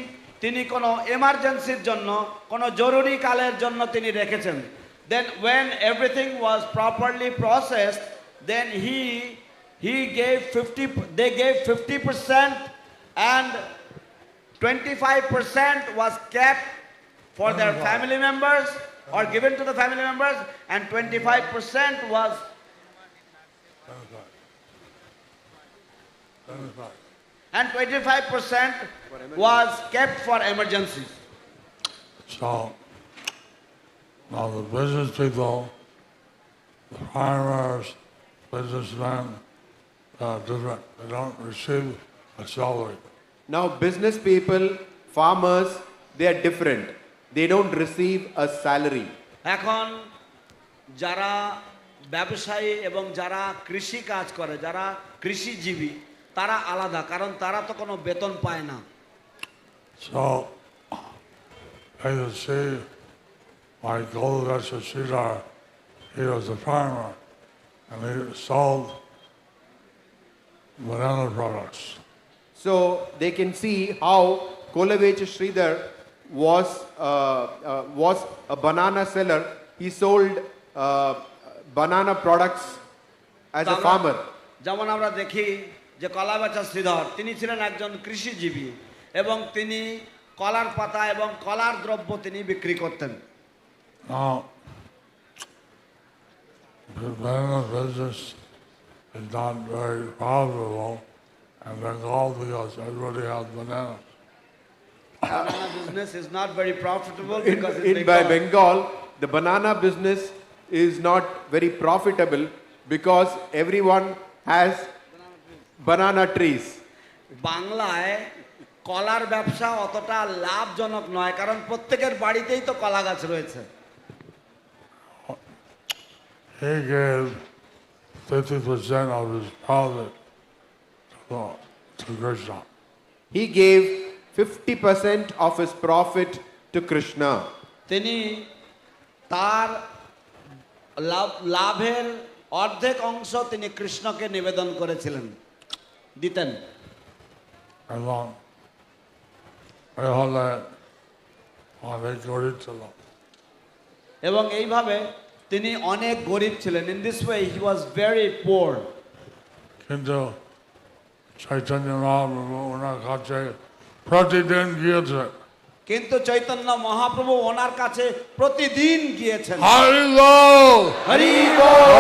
তিনি কোনো এমার্জেন্সির জন্য কোনো জরুরি কালের জন্য তিনি রেখেছেন। Then when everything was properly processed, then he gave 50, they gave 50% and 25% was kept for their family members or given to the family members, and 25% was and 25% was kept for emergencies. So now the business people, the farmers, businessmen, different. They don't receive a salary. Now, business people, farmers, they are different. They don't receive a salary. এখন যারা ব্যবসায়ী এবং যারা কৃষি কাজ করে, যারা কৃষিজীবী, তারা আলাদা, কারণ তারা তো কোনো বেতন পায় না। So I could see my Golgotha Sridhar, he was a farmer and he sold banana products. So they can see how Kolavecha Sridhar was a banana seller. He sold banana products as a farmer. যেমন আমরা দেখি যে কলাবেচা শ্রীধর তিনি ছিলেন একজন কৃষিজীবী এবং তিনি কলার পাতা এবং কলার দ্রব্য তিনি বিক্রি করতেন। Now, the banana business is not very profitable in Bengal because everybody has bananas. Banana business is not very profitable In because Bengal, the banana business is not very profitable because everyone has banana trees. বাংলায় কলার ব্যবসা অতটা লাভজনক নয়, কারণ প্রত্যেকের বাড়িতেই তো কলা গাছ রয়েছে। He gave 50% of his profit to Krishna. He gave 50% of his profit to Krishna. তিনি তার লাভের অর্ধেক অংশ তিনি কৃষ্ণকে নিবেদন করেছিলেন, দিতেন। এবং এ হলে অনেক গরিব ছিল। এবং এইভাবে তিনি অনেক গরিব ছিলেন। In this way he was very poor. কিন্তু চৈতন্য মহাপ্রভু ওনার কাছে প্রতিদিন গিয়েছে। কিন্তু চৈতন্য মহাপ্রভু ওনার কাছে প্রতিদিন গিয়েছেন। হরি বল, হরি বল,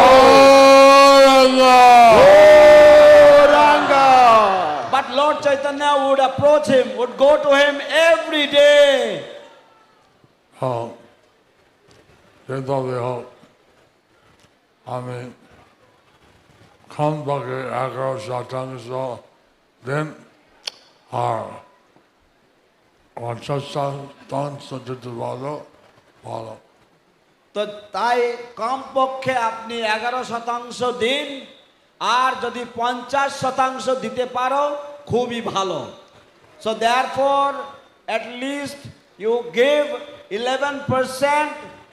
Gauranga. But Lord Chaitanya would approach him, would go to him every day. কিন্তু হোক আমি কমপক্ষে 11% দিন আর 50% দিতে পারো ভালো। তো তাই কমপক্ষে আপনি 11% দিন, আর যদি 50% দিতে পারো খুবই ভালো। So therefore at least you give 11%,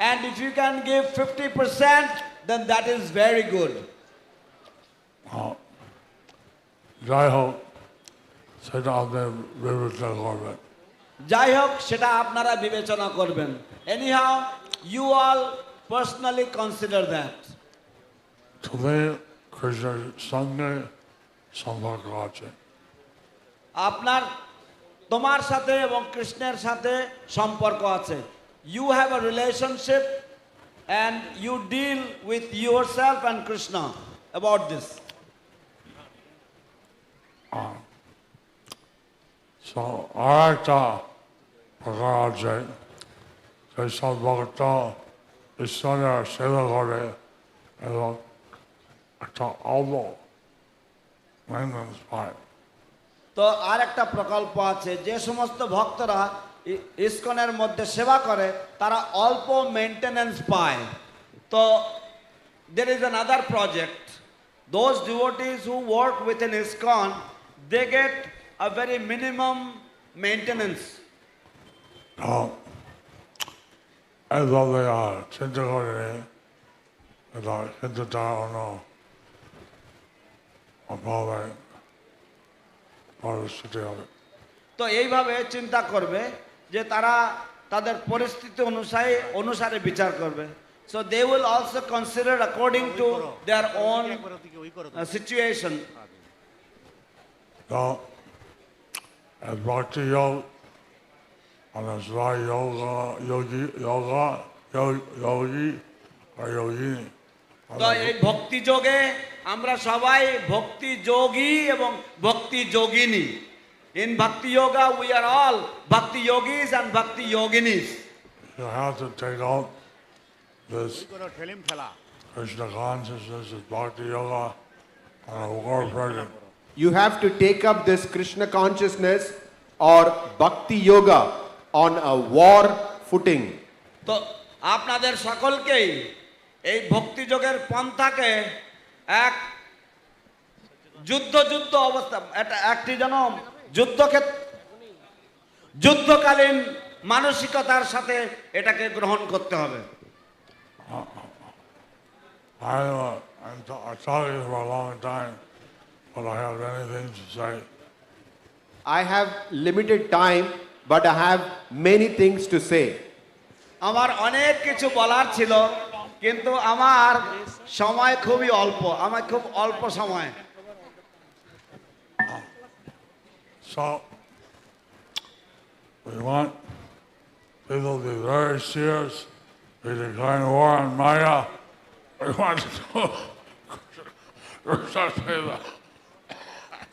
and if you can give 50%, then that is very good. যাই হোক সেটা আপনি বিবেচনা করবেন। যাই হোক সেটা আপনারা বিবেচনা করবেন। Anyhow, you all personally consider that. তুমি কৃষ্ণের সঙ্গে সম্পর্ক আছে। তোমার সাথে এবং কৃষ্ণের সাথে সম্পর্ক আছে। You have a relationship and you deal with yourself and Krishna about this. So আর একটা প্রকার আছে সেই সব ভক্ত ঈশ্বরের সেবা করে এবং একটা অল্প মেনটেন্স পায়। তো আর একটা প্রকল্প আছে, যে সমস্ত ভক্তরা ইসকনের মধ্যে সেবা করে তারা অল্প মেইনটেনেন্স পায়। তো there is another project. Those devotees who work within ISKCON, they get a very minimum maintenance. এইভাবে আর চিন্তা করে এটা কিন্তু তার অন্য অভাবে পরিস্থিতি হবে। তো এইভাবে চিন্তা করবে যে তারা তাদের পরিস্থিতি অনুসারে বিচার করবে। So they will also consider according to their own situation. So as bhakti yoga and as yogi or yogini. তো এই ভক্তি যোগে আমরা সবাই ভক্তি যোগী এবং ভক্তি যোগিনী। In bhakti yoga we are all bhakti yogis and bhakti yoginis. You have to take out this Krishna consciousness, this bhakti yoga, on a war project. You have to take up this Krishna consciousness or bhakti yoga on a war footing. তো আপনাদের সকলকেই এই ভক্তি যোগের পন্থাকে এক যুদ্ধ অবস্থা, একটি যেন যুদ্ধকালীন মানসিকতার সাথে এটাকে গ্রহণ করতে হবে। I'm talking for a long time, but I have anything to say. I have limited time, but I have many things to say. আমার অনেক কিছু বলার ছিল, কিন্তু আমার সময় খুবই অল্প, আমার খুব অল্প সময়। So, we want people to be very serious. We declare war on Maya. We want to do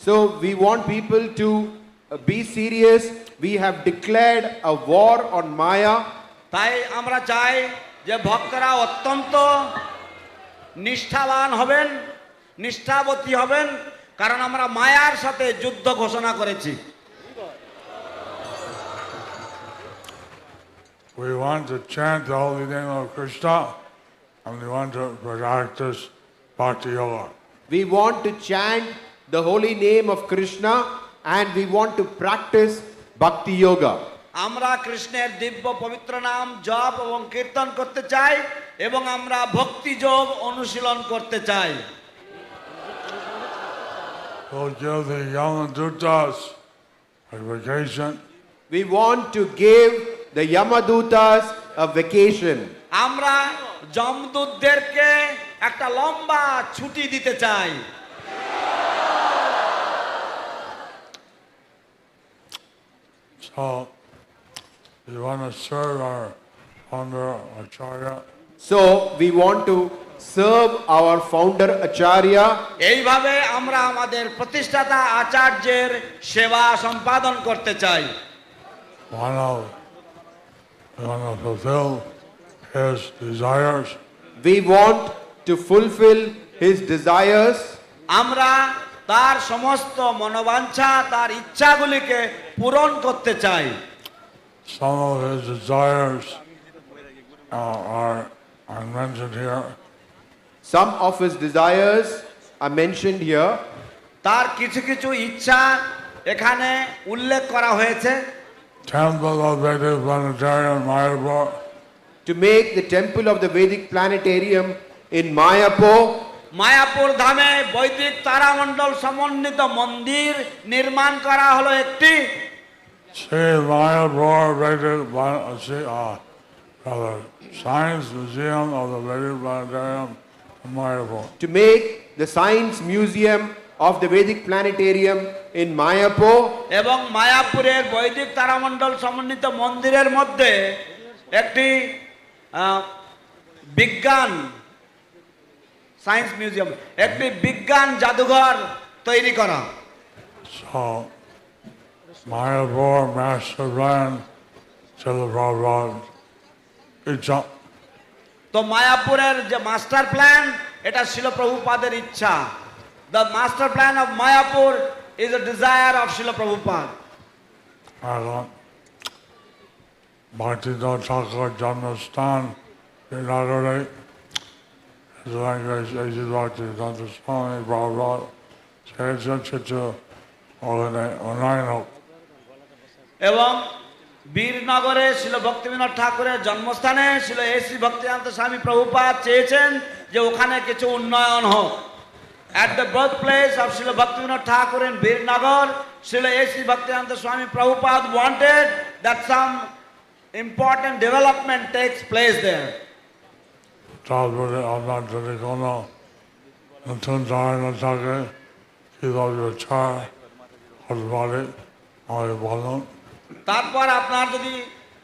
So we want people to be serious. We have declared a war on Maya. তাই আমরা চাই যে ভক্তরা অত্যন্ত নিষ্ঠাবান হবেন, নিষ্ঠাবতী হবেন, কারণ আমরা মায়ার সাথে যুদ্ধ ঘোষণা করেছি। we want to chant the holy name of Krishna and we want to practice bhakti yoga. We want to chant the holy name of Krishna and we want to practice bhakti yoga. আমরা কৃষ্ণের দিব্য পবিত্র নাম জপ এবং কীর্তন করতে চাই এবং আমরা ভক্তি যোগ অনুশীলন করতে চাই। We'll give the Yamadutas a vacation. We want to give the Yamadutas a vacation. আমরা যমদূতদেরকে একটা লম্বা ছুটি দিতে চাই। So we want to serve our founder Acharya. So we want to serve our founder Acharya. এইভাবে আমরা আমাদের প্রতিষ্ঠাতা আচার্যের সেবা সম্পাদন করতে চাই। We want to fulfill his desires. We want to fulfill his desires. আমরা তার সমস্ত মনোবাঞ্ছা তার ইচ্ছাগুলিকে পূরণ করতে চাই। Some of his desires are mentioned here. Some of his desires are mentioned here. তার কিছু কিছু ইচ্ছা এখানে উল্লেখ করা হয়েছে। Temple of Vedic Planetarium, Mayapur. To make the temple of the Vedic planetarium in Mayapur. Mayapur ধামে বৈদিক তারামণ্ডল সমন্বিত মন্দির নির্মাণ করা হলো একটি। See Mayapur Vedic Science Museum of the Vedic Planetarium in Mayapur. To make the science museum of the Vedic planetarium in Mayapur. এবং মায়াপুরের বৈদিক তারামণ্ডল সমন্বিত মন্দিরের মধ্যে একটি বিজ্ঞান সায়েন্স মিউজিয়াম একটি বিজ্ঞান জাদুঘর তৈরি করা। So Mayapur Master Plan Srila Prabhupada ইচ্ছা। তো মায়াপুরের যে মাস্টার প্ল্যান এটা ছিল প্রভুপাদের ইচ্ছা। The master plan of Mayapur is a desire of Srila Prabhupada. এখন Bhaktivinoda Thakur জন্মস্থান শ্রীনগরে এই Bhaktivinoda Swami Prabhupada চেয়েছেন কিছু উন্নয়ন হোক। এবং বীরনগরে শিল ভক্তিবিনোদ ঠাকুরের জন্মস্থানে শিল এসি ভক্তিবেদান্ত স্বামী প্রভুপাদ চেয়েছেন যে ওখানে কিছু উন্নয়ন হোক। At the birthplace of Srila Bhaktivinoda Thakur in Birnagar, Srila A.C. Bhaktivedanta Swami Prabhupada wanted that some important development takes place there. তারপরে আপনার যদি কোনো নতুন ধারণা থাকে কীভাবে ছাড় হতে পারে আমাকে বলুন। তারপর আপনার যদি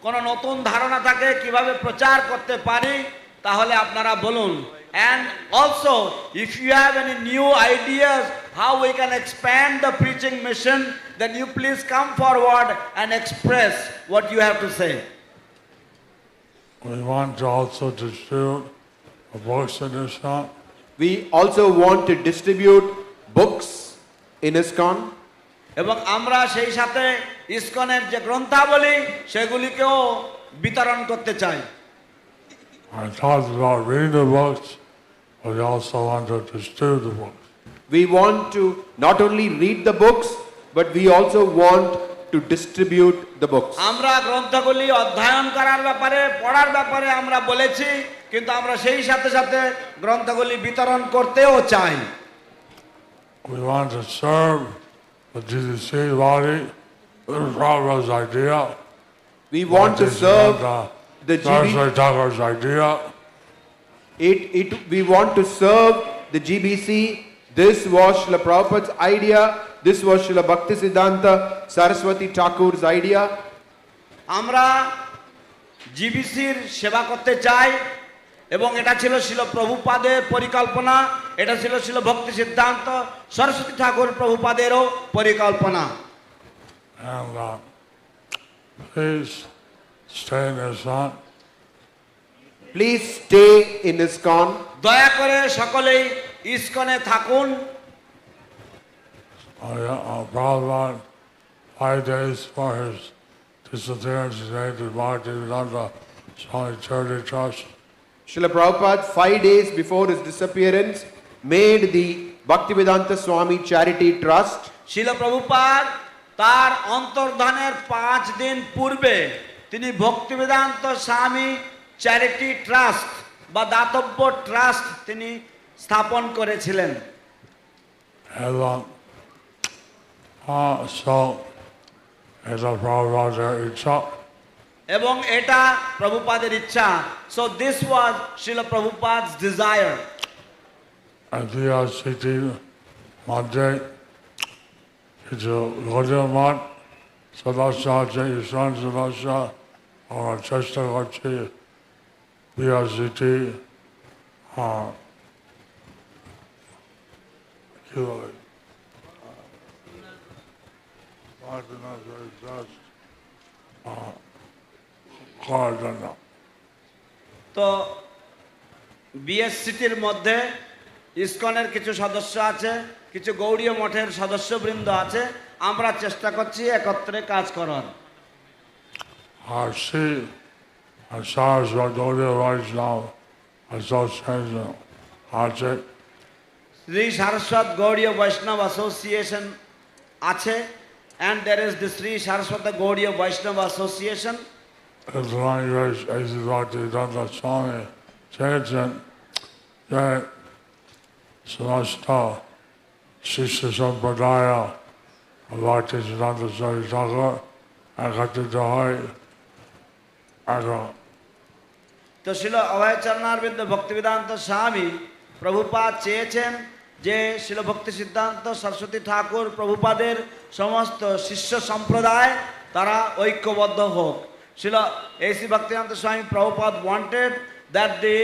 কোনো নতুন ধারণা থাকে কিভাবে প্রচার করতে পারি তাহলে আপনারা বলুন। And also, if you have any new ideas how we can expand the preaching mission, then you please come forward and express what you have to say. We want to also distribute books in ISKCON. We also want to distribute books in ISKCON. এবং আমরা সেই সাথে ইসকনের যে গ্রন্থাবলী সেগুলিকেও বিতরণ করতে চাই। I talked about reading the books, but we also want to distribute the books. We want to not only read the books, but we also want to distribute the books. আমরা গ্রন্থগুলি অধ্যয়ন করার ব্যাপারে পড়ার ব্যাপারে আমরা বলেছি, কিন্তু আমরা সেই সাথে সাথে গ্রন্থগুলি বিতরণ করতেও চাই। We want to serve the GBC body. This is Prabhupada's idea. We want to serve the Saraswati Thakur's idea. We want to serve the GBC. This was Srila Prabhupada's idea. This was Srila Bhaktisiddhanta Saraswati Thakur's idea. আমরা জিবিসির সেবা করতে চাই এবং এটা ছিল প্রভুপাদের পরিকল্পনা, এটা ছিল ভক্তি সিদ্ধান্ত সরস্বতী ঠাকুর প্রভুপাদেরও পরিকল্পনা। And please stay in ISKCON. Please stay in ISKCON. দয়া করে সকলেই ইসকনে থাকুন। Prabhupada 5 days for his disappearance today to Bhaktivedanta Swami Charity Trust. Srila Prabhupada, 5 days before his disappearance, made the Bhaktivedanta Swami Charity Trust. শিল প্রভুপাদ তার অন্তর্ধানের 5 দিন পূর্বে তিনি ভক্তিবেদান্ত স্বামী চ্যারিটি ট্রাস্ট বা দাতব্য ট্রাস্ট তিনি স্থাপন করেছিলেন। And so, as a Prabhupada Icha, এবং এটা প্রভুপাদের ইচ্ছা। সো দিস ওয়াজ শিল প্রভুপাদ's desire. and the city Monday, it's a Gaudiya Mat, Sadasya, Ishan Sadasya, or Chester Gachi, BRCT, Kiloi. Gardana. তো বিএসসিটির মধ্যে ইসকনের কিছু সদস্য আছে, কিছু গৌড়ীয় মঠের সদস্যবৃন্দ আছে। আমরা চেষ্টা করছি একত্রে কাজ করার। She, as far as the Gaudiya Vaishnava Association, Archit, Shri Saraswat গৌড়ীয় বৈষ্ণব অ্যাসোসিয়েশন আছে, and there is the Sri Saraswata Gaudiya Vaishnava Association. is the language as the Bhaktivedanta Swami Chaitanya, that Samasta Shishya Sampradaya, Bhaktivedanta Swami Thakur, Akati Dahai, Aga. তো শিল অভয়চরণারবিন্দ ভক্তিবেদান্ত স্বামী প্রভুপাদ চেয়েছেন যে শিল ভক্তি সিদ্ধান্ত সরস্বতী ঠাকুর প্রভুপাদের সমস্ত শিষ্য সম্প্রদায় তারা ঐক্যবদ্ধ হোক। শিল A.C. Bhaktivedanta Swami Prabhupada wanted that the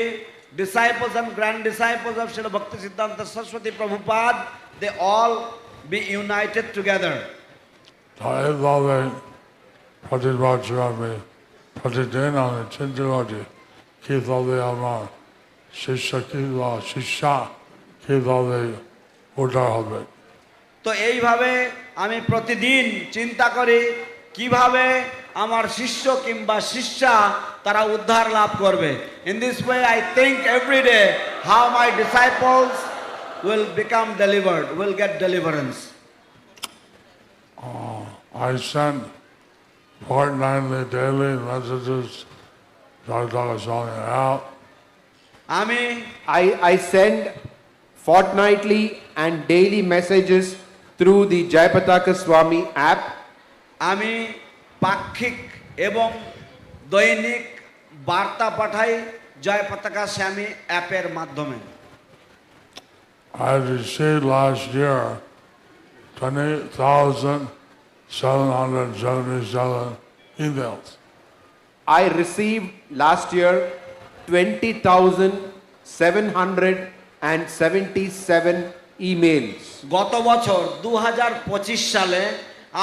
disciples and grand disciples of Srila Bhakti Siddhanta Saraswati Prabhupada, they all be united together. Taivave Pratibhajrami Pratidena Chindravati Kivave Amar Shisha Kiva Shisha Kivave Uddar হবে। তো এইভাবে আমি প্রতিদিন চিন্তা করি কিভাবে আমার শিষ্য কিংবা শিষ্যা তারা উদ্ধার লাভ করবে। In this way I think every day how my disciples will become delivered, will get deliverance. I send fortnightly daily messages Jagdaka Swami out. I send fortnightly and daily messages through the Jayapataka Swami app. আমি পাক্ষিক এবং দৈনিক বার্তা পাঠাই জয় পতাকা স্বামী অ্যাপের মাধ্যমে। I received last year 20,777 emails. I received last year 20,777 emails. গত বছর 2025 সালে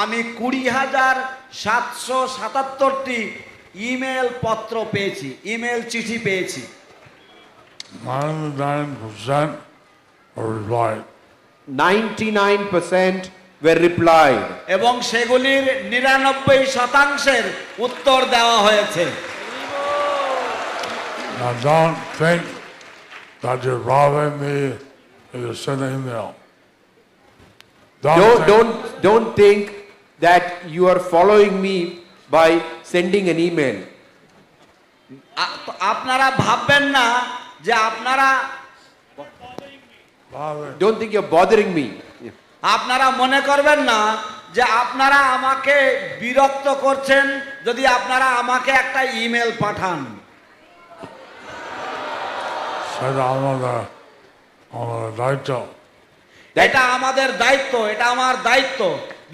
আমি 20,777টি ইমেল পত্র পেয়েছি, ইমেল চিঠি পেয়েছি। 99% were replied. 99% were replied. এবং সেগুলির 99% উত্তর দেওয়া হয়েছে। Now don't think that you're robbing me if you send an email. Don't think that you are following me by sending an email. আপনারা ভাববেন না যে আপনারা, Don't think you're bothering me. আপনারা মনে করবেন না যে আপনারা আমাকে বিরক্ত করছেন যদি আপনারা আমাকে একটা ইমেল পাঠান। সেটা আমাদের দায়িত্ব। এটা আমাদের দায়িত্ব, এটা আমার দায়িত্ব।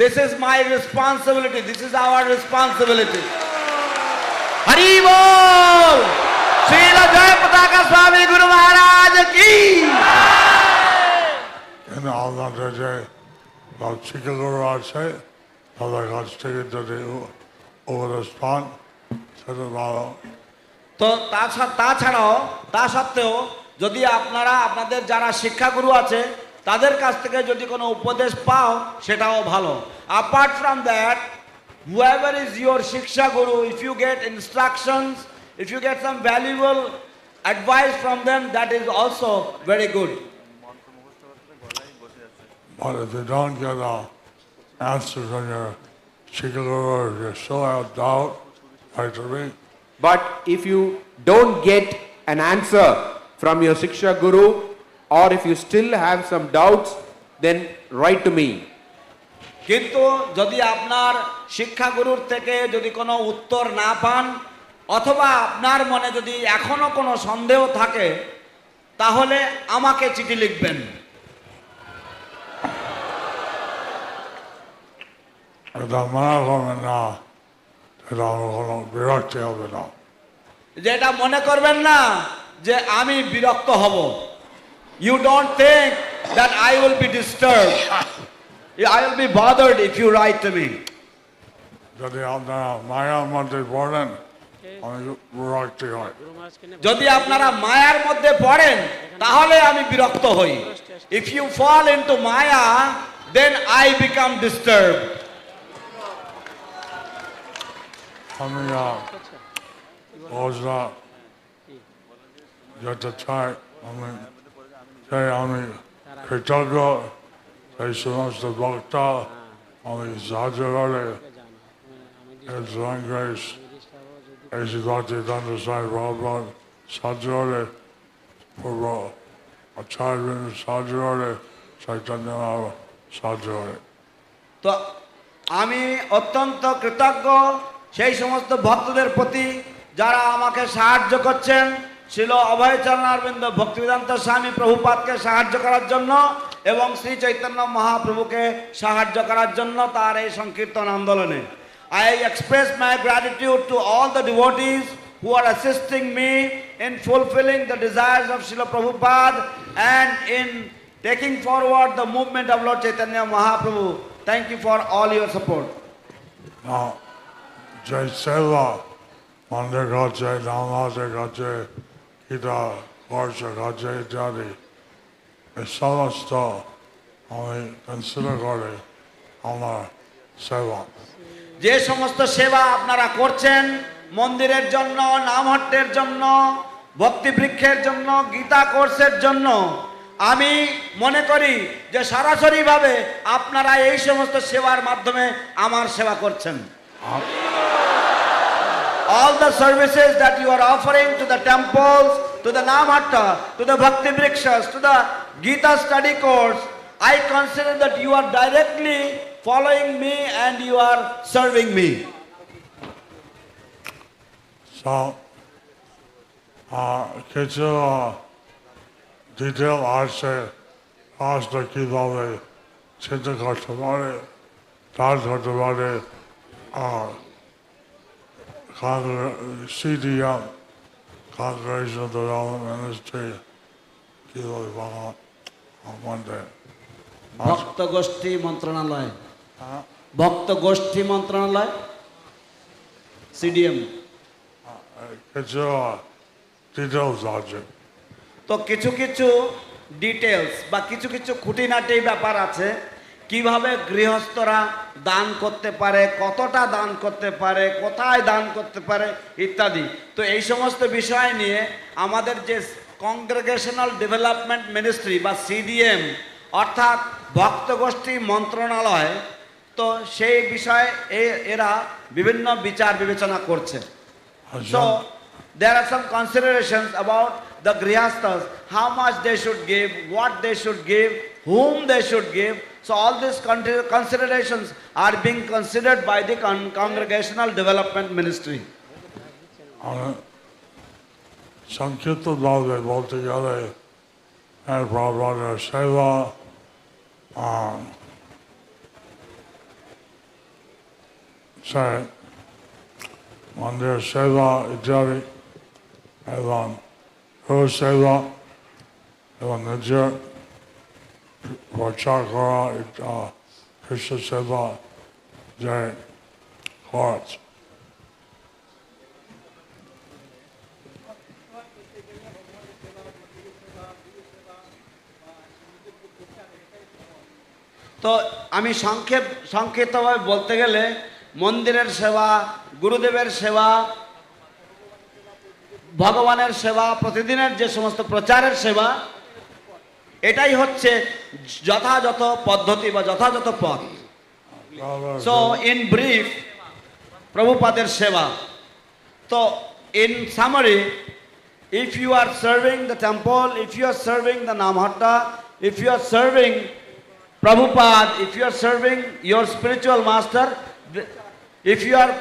This is my responsibility. This is our responsibility. Hari বল! শ্রীল জয় পতাকা স্বামী গুরু মহারাজ কি। কিন্তু আমাদের যে শিক্ষাগুরু আছে তাদের কাছ থেকে যদি উপদেশ পান সেটা ভালো। তো তা সত্ত্বেও যদি আপনারা আপনাদের যারা শিক্ষাগুরু আছে তাদের কাছ থেকে যদি কোনো উপদেশ পাও সেটাও ভালো। Apart from that, whoever is your Shiksha Guru, if you get instructions, if you get some valuable advice from them, that is also very good. But if you don't get an answer from your Shikha Guru, or you still have doubt, write to me. But if you don't get an answer from your Shiksha Guru, or if you still have some doubts, then write to me. কিন্তু যদি আপনার শিক্ষাগুরুর থেকে যদি কোনো উত্তর না পান, অথবা আপনার মনে যদি এখনো কোনো সন্দেহ থাকে, তাহলে আমাকে চিঠি লিখবেন। এটা মনে করবেন না, এটা আমার কোনো বিরক্তি হবে না। যেটা মনে করবেন না যে আমি বিরক্ত হব। You don't think that I will be disturbed. I will be bothered if you write to me. যদি আপনারা মায়ার মধ্যে পড়েন, আমি বিরক্তি হয়। যদি আপনারা মায়ার মধ্যে পড়েন, তাহলে আমি বিরক্ত হই। If you fall into Maya, then I become disturbed. আমি রোজা যেতে চাই, আমি চাই আমি কৃতজ্ঞ এই সমস্ত বক্তা, আমি সাহায্য করে His Divine Grace, এই Bhaktivedanta Swami Prabhupada সাহায্য করে, পূর্ব আচার্যবৃন্দ সাহায্য করে, চৈতন্য মহাপ্রভু সাহায্য করে। তো আমি অত্যন্ত কৃতজ্ঞ সেই সমস্ত ভক্তদের প্রতি যারা আমাকে সাহায্য করছেন, ছিল অভয়চরণারবিন্দ ভক্তিবেদান্ত স্বামী প্রভুপাদকে সাহায্য করার জন্য এবং শ্রী চৈতন্য মহাপ্রভুকে সাহায্য করার জন্য তার এই সংকীর্তন আন্দোলনে। I express my gratitude to all the devotees who are assisting me in fulfilling the desires of Srila Prabhupada and in taking forward the movement of Lord Chaitanya Mahaprabhu. Thank you for all your support. Now, Jai Seva, Mandir Gache, Namase Gache, Gita Varsha Gache, ইত্যাদি এই সমস্ত আমি consider করে আমার সেবা। যে সমস্ত সেবা আপনারা করছেন, মন্দিরের জন্য, নামহট্টের জন্য, ভক্তিবৃক্ষের জন্য, গীতা কোর্সের জন্য, আমি মনে করি যে সরাসরিভাবে আপনারা এই সমস্ত সেবার মাধ্যমে আমার সেবা করছেন। All the services that you are offering to the temples, to the Namhatta, to the Bhakti Vrikshas, to the Gita study course, I consider that you are directly following me and you are serving me. So, কিছু detail আছে, কাজটা কীভাবে চিন্তা করতে পারে, কাজ করতে পারে, আর CDM, Congregational Development Ministry, কীভাবে বাংলা আমাদের ভক্ত গোষ্ঠী মন্ত্রণালয়, ভক্ত গোষ্ঠী মন্ত্রণালয়, সিডিএম। কিছু ডিটেলস আছে। তো কিছু কিছু ডিটেলস বা কিছু কিছু খুঁটিনাটি ব্যাপার আছে, কিভাবে গৃহস্থরা দান করতে পারে, কতটা দান করতে পারে, কোথায় দান করতে পারে ইত্যাদি। তো এই সমস্ত বিষয় নিয়ে আমাদের যে কংগ্রেগেশনাল ডেভেলপমেন্ট মিনিস্ট্রি বা সিডিএম অর্থাৎ ভক্তগোষ্ঠী মন্ত্রণালয়, তো সেই বিষয়ে এরা বিভিন্ন বিচার বিবেচনা করছে। So there are some considerations about the grihasthas, how much they should give, what they should give, whom they should give. So all these considerations are being considered by the Congregational Development Ministry. সংক্ষিপ্তভাবে বলতে গেলে প্রভুপাদের সেবা, মন্দির সেবা ইত্যাদি, এবং গুরু সেবা এবং নিজের প্রচার করা, কৃষ্ণ সেবা যে খরচ। তো আমি সংক্ষিপ্তভাবে বলতে গেলে মন্দিরের সেবা, গুরুদেবের সেবা, ভগবানের সেবা, প্রতিদিনের যে সমস্ত প্রচারের সেবা, এটাই হচ্ছে যথাযথ পদ্ধতি বা যথাযথ পথ। সো ইন ব্রিফ প্রভুপাদের সেবা। তো in summary, if you are serving the temple, if you are serving the Namhatta, if you are serving Prabhupada, if you are serving your spiritual master, if you are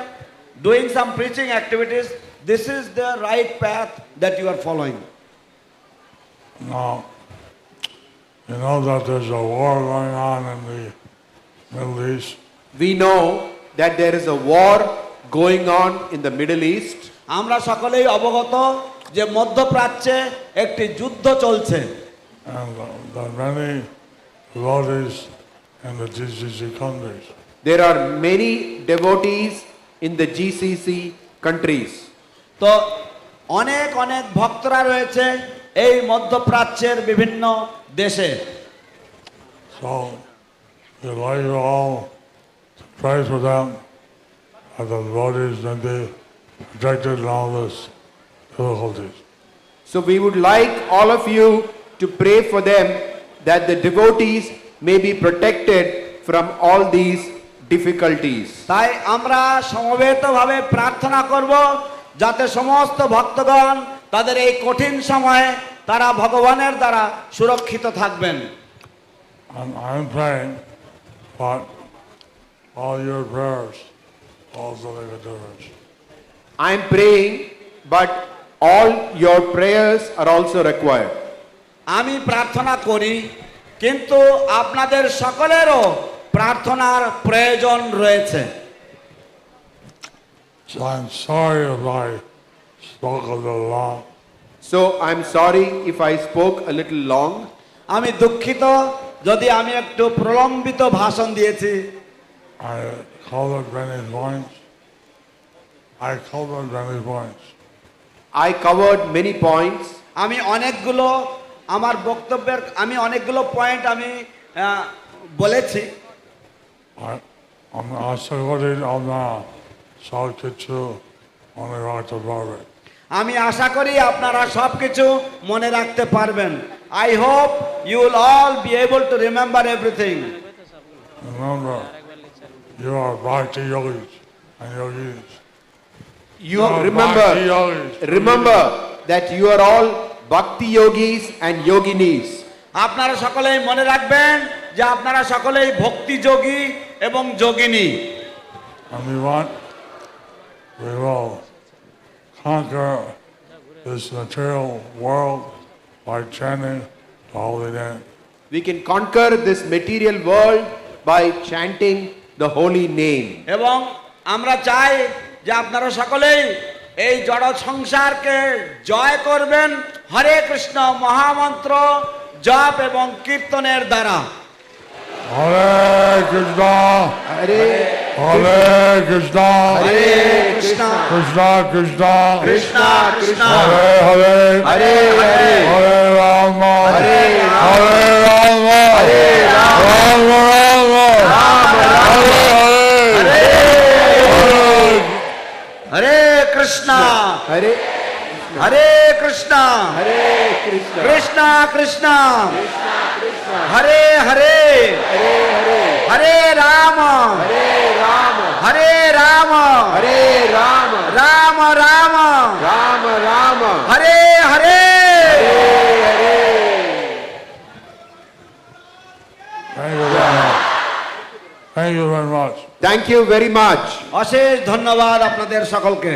doing some preaching activities, this is the right path that you are following. Now, you know that there's a war going on in the Middle East. We know that there is a war going on in the Middle East. আমরা সকলেই অবগত যে মধ্যপ্রাচ্যে একটি যুদ্ধ চলছে। And there are many devotees in the GCC countries. There are many devotees in the GCC countries. তো অনেক অনেক ভক্তরা রয়েছে এই মধ্যপ্রাচ্যের বিভিন্ন দেশে। So, we'd like you all to pray for them, and the devotees and be protected in all this difficulties. So we would like all of you to pray for them that the devotees may be protected from all these difficulties. তাই আমরা সমবেতভাবে প্রার্থনা করব যাতে সমস্ত ভক্তগণ তাদের এই কঠিন সময়ে তারা ভগবানের দ্বারা সুরক্ষিত থাকবেন। I'm praying, but all your prayers also make a difference. I am praying, but all your prayers are also required. আমি প্রার্থনা করি, কিন্তু আপনাদের সকলেরও প্রার্থনার প্রয়োজন রয়েছে। So I'm sorry if I spoke a little long. So I'm sorry if I spoke a little long. আমি দুঃখিত যদি আমি একটু প্রলম্বিত ভাষণ দিয়েছি। I covered many points. I covered many points. আমি অনেকগুলো আমার বক্তব্যের অনেকগুলো পয়েন্ট আমি বলেছি। আমি আশা করি আপনারা সব কিছু মনে রাখতে পারবেন। আমি আশা করি আপনারা সব কিছু মনে রাখতে পারবেন। I hope you will all be able to remember everything. Remember, you are bhakti yogis and yogis. You remember that you are all bhakti yogis and yoginis. আপনারা সকলেই মনে রাখবেন যে আপনারা সকলেই ভক্তি যোগী এবং যোগিনী। And we will conquer this material world by chanting the holy name. We can conquer this material world by chanting the holy name. এবং আমরা চাই যে আপনারা সকলেই এই জড় সংসারকে জয় করবেন হরে কৃষ্ণ মহামন্ত্র জপ এবং কীর্তনের দ্বারা। Hare Krishna, Hare Krishna, Hare Krishna, Krishna Krishna, Krishna Krishna, Hare Hare, Hare Hare, Hare Rama, Hare Rama, Hare Rama, Hare Rama, Rama Rama, Hare Hare, Hare Krishna Hare Hare Krishna Hare Krishna, Krishna Krishna Hare Hare Hare Hare, Hare Ram Hare Rama, Hare Ram Hare Rama, Ram Ram Rama Rama, Hare Hare. Hare Hare. Thank you very much. Thank you very much. অশেষ ধন্যবাদ আপনাদের সকলকে।